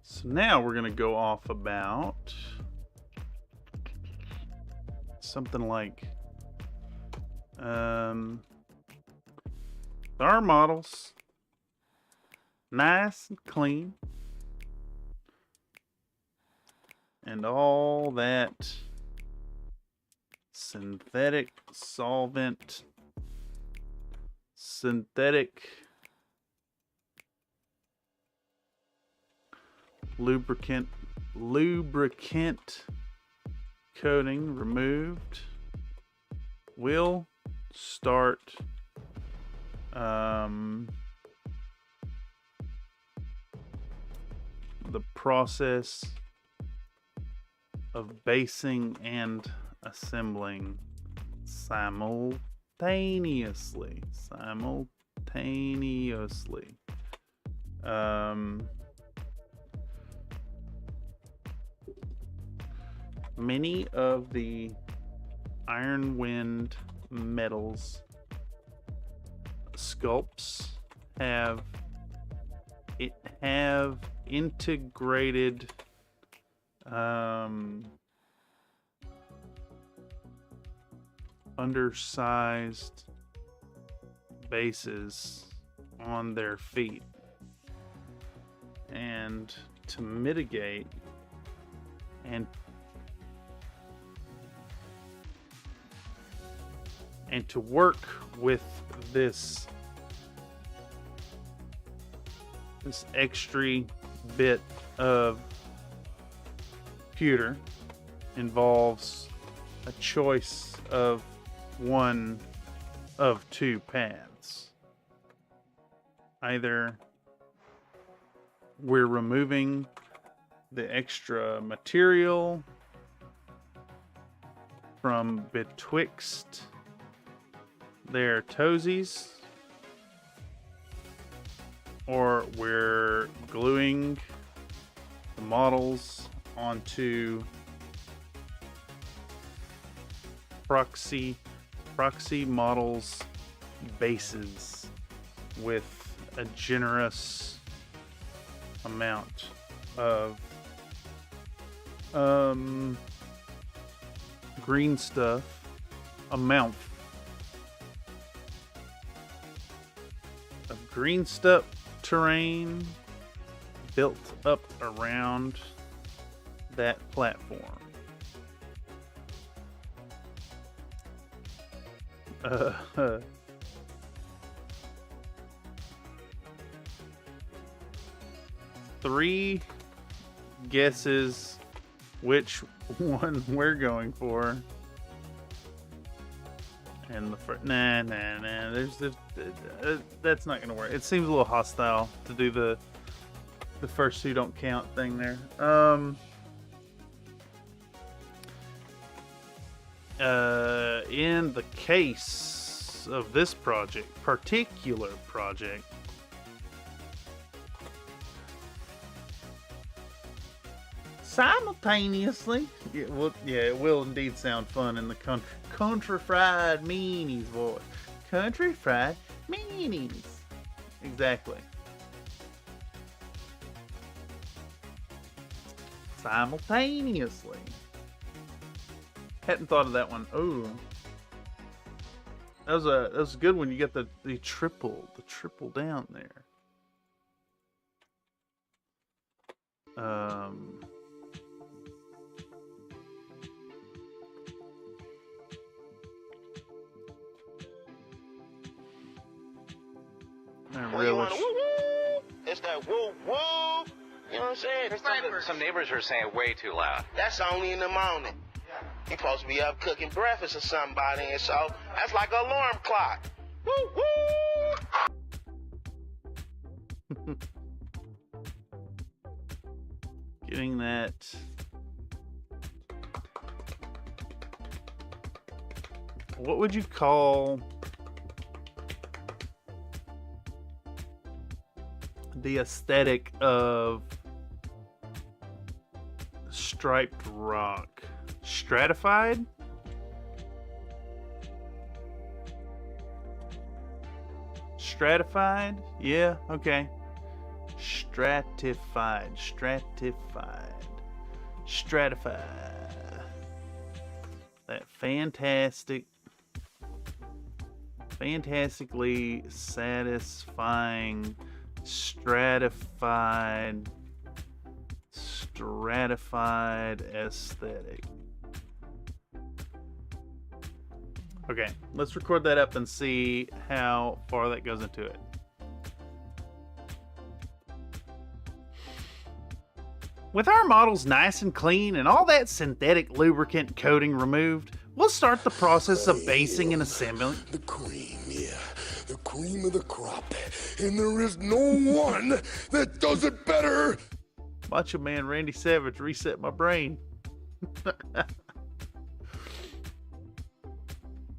So now we're going to go off about something like our models, nice and clean, and all that synthetic solvent, synthetic lubricant coating removed. We'll start the process of basing and assembling simultaneously. Many of the Ironwind Metals sculpts have integrated undersized bases on their feet, and to mitigate and to work with this extra bit of pewter involves a choice of one of two paths. Either we're removing the extra material from betwixt their toesies, or we're gluing the models onto proxy models bases with a generous amount of green stuff, green stuff terrain built up around that platform. Three guesses which one we're going for. And the first, nah. That's not gonna work. It seems a little hostile to do the first two don't count thing there. In the case of this particular project, simultaneously, it will indeed sound fun in the country fried meanies voice. Country fried meanies. Exactly. Simultaneously. Hadn't thought of that one. Oh, that was a good one. You got the triple down there. It's that woo woo. You know what I'm saying? Some neighbors are saying way too loud. That's only in the morning. You're supposed to be up cooking breakfast or somebody, and so that's like an alarm clock. Woo woo. Getting that. What would you call the aesthetic of striped rock? Stratified? Stratified? Yeah, okay. Stratified. That fantastically satisfying stratified aesthetic. Okay, let's record that up and see how far that goes into it. With our models nice and clean and all that synthetic lubricant coating removed, we'll start the process of basing and assembling. The cream, yeah. The cream of the crop. And there is no one that does it better. Macho Man Randy Savage reset my brain.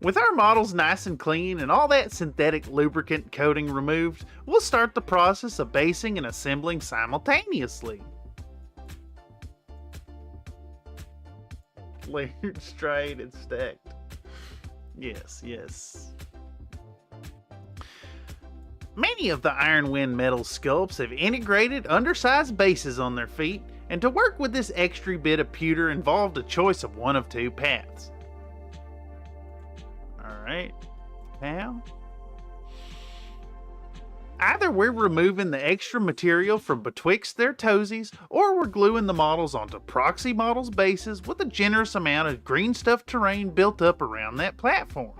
With our models nice and clean and all that synthetic lubricant coating removed, we'll start the process of basing and assembling simultaneously. Layered, straight, and stacked. Yes. Many of the Ironwind Metals sculpts have integrated undersized bases on their feet, and to work with this extra bit of pewter involved a choice of one of two paths. Alright, how? Either we're removing the extra material from betwixt their toesies, or we're gluing the models onto proxy models' bases with a generous amount of green stuff terrain built up around that platform.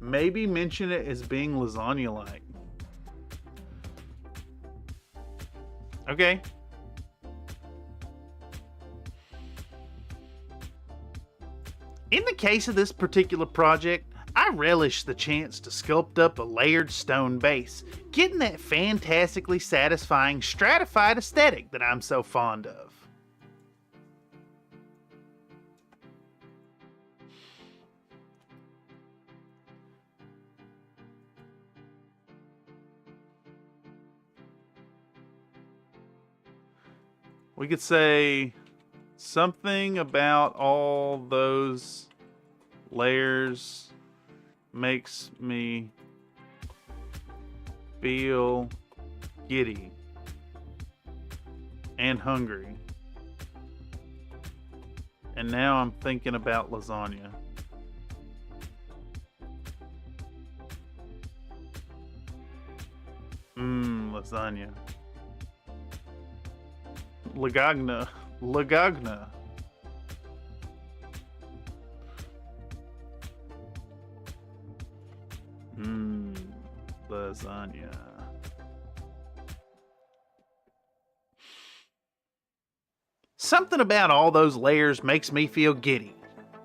Maybe mention it as being lasagna-like. Okay. In the case of this particular project, I relish the chance to sculpt up a layered stone base, getting that fantastically satisfying stratified aesthetic that I'm so fond of. We could say something about all those layers makes me feel giddy and hungry. And now I'm thinking about lasagna. Lasagna. Lagagna. Lasagna. Something about all those layers makes me feel giddy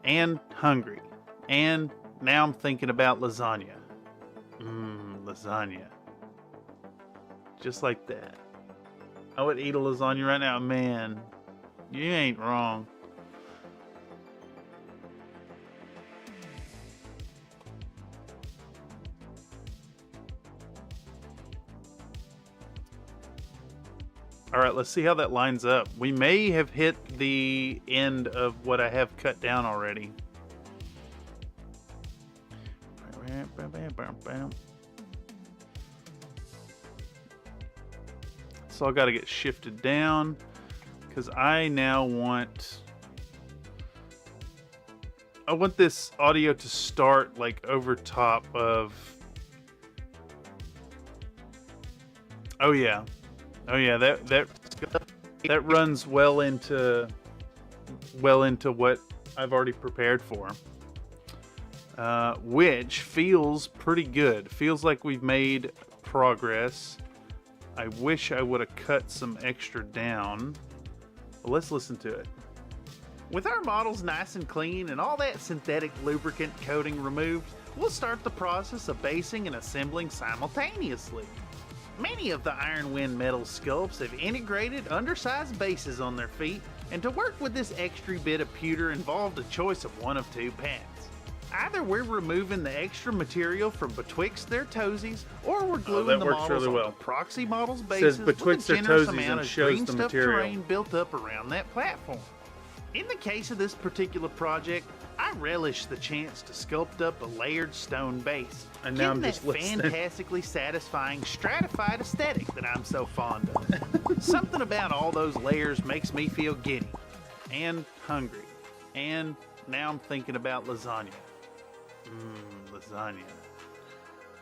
and hungry. And now I'm thinking about lasagna. Lasagna. Just like that. I would eat a lasagna right now. Man, you ain't wrong. Alright, let's see how that lines up. We may have hit the end of what I have cut down already. So I got to get shifted down because I want this audio to start like over top of. Oh yeah, that runs well into what I've already prepared for, which feels pretty good. Feels like we've made progress. I wish I would have cut some extra down. But let's listen to it. With our models nice and clean and all that synthetic lubricant coating removed, we'll start the process of basing and assembling simultaneously. Many of the Ironwind Metals sculpts have integrated undersized bases on their feet, and to work with this extra bit of pewter involved a choice of one of two paths. Either we're removing the extra material from betwixt their toesies, or we're gluing that the works models really well. onto proxy models Says bases betwixt with their a generous toesies amount and of shows green the stuff material. terrain built up around that platform. In the case of this particular project, I relish the chance to sculpt up a layered stone base, And now I'm getting just that listening. fantastically satisfying stratified aesthetic that I'm so fond of. Something about all those layers makes me feel giddy and hungry, and now I'm thinking about lasagna. Lasagna.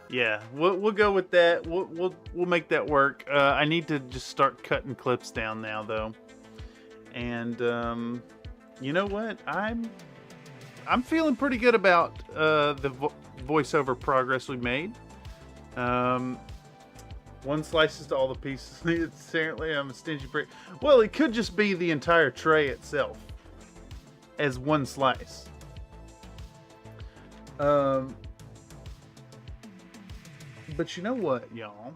Yeah, we'll go with that. We'll make that work. I need to just start cutting clips down now, though. And you know what? I'm feeling pretty good about the voiceover progress we made. One slices to all the pieces. Apparently, I'm a stingy prick. Well, it could just be the entire tray itself as one slice. But you know what, y'all?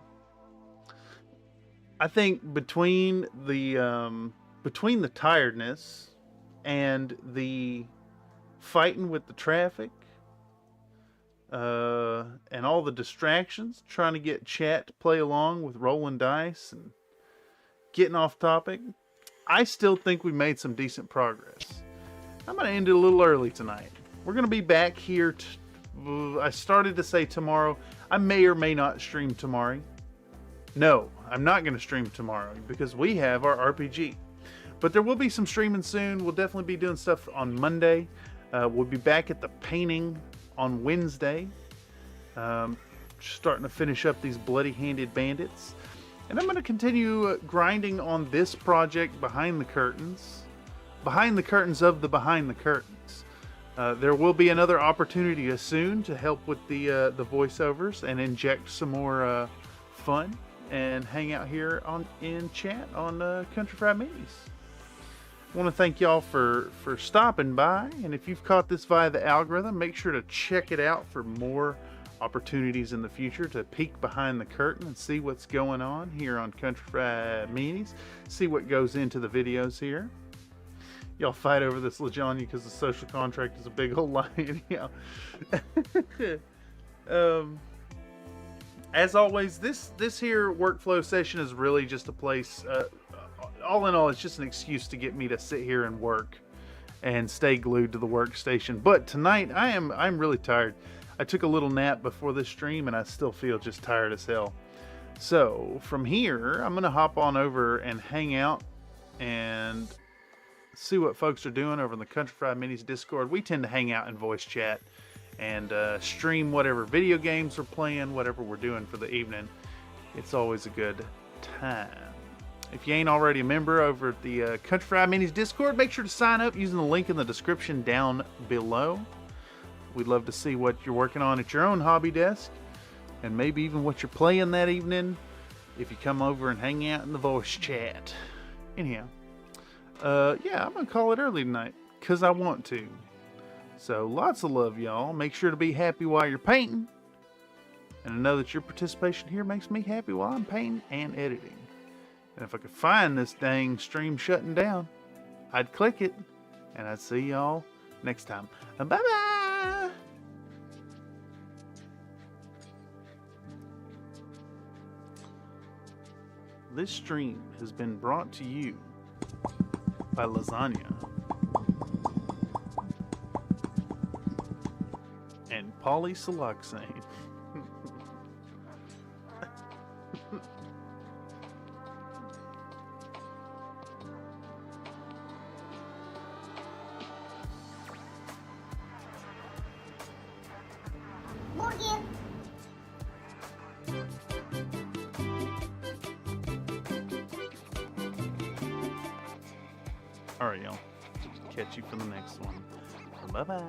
I think between the tiredness and the fighting with the traffic, and all the distractions, trying to get chat to play along with rolling dice and getting off topic, I still think we made some decent progress. I'm going to end it a little early tonight. We're going to be back here. I started to say tomorrow. I may or may not stream tomorrow. No, I'm not going to stream tomorrow because we have our RPG. But there will be some streaming soon. We'll definitely be doing stuff on Monday. We'll be back at the painting on Wednesday. Starting to finish up these bloody-handed bandits. And I'm going to continue grinding on this project behind the curtains. Behind the curtains of the behind the curtains. There will be another opportunity soon to help with the voiceovers and inject some more fun and hang out here in chat on Country Fried Minis. I want to thank y'all for stopping by, and if you've caught this via the algorithm, make sure to check it out for more opportunities in the future to peek behind the curtain and see what's going on here on Country Fried Minis, see what goes into the videos here. Y'all fight over this lasagna because the social contract is a big old lie anyhow. As always, this here workflow session is really just a place, all in all, it's just an excuse to get me to sit here and work and stay glued to the workstation. But tonight, I'm really tired. I took a little nap before this stream and I still feel just tired as hell. So from here, I'm going to hop on over and hang out and see what folks are doing over in the Country Fried Minis Discord. We tend to hang out in voice chat and stream whatever video games we're playing, whatever we're doing for the evening. It's always a good time. If you ain't already a member over at the Country Fried Minis Discord, make sure to sign up using the link in the description down below. We'd love to see what you're working on at your own hobby desk, and maybe even what you're playing that evening if you come over and hang out in the voice chat. Anyhow, yeah, I'm going to call it early tonight, because I want to. So, lots of love, y'all. Make sure to be happy while you're painting. And I know that your participation here makes me happy while I'm painting and editing. And if I could find this dang stream shutting down, I'd click it. And I'd see y'all next time. Bye-bye! This stream has been brought to you by lasagna and polysiloxane. Alright, y'all. Catch you for the next one. Bye-bye.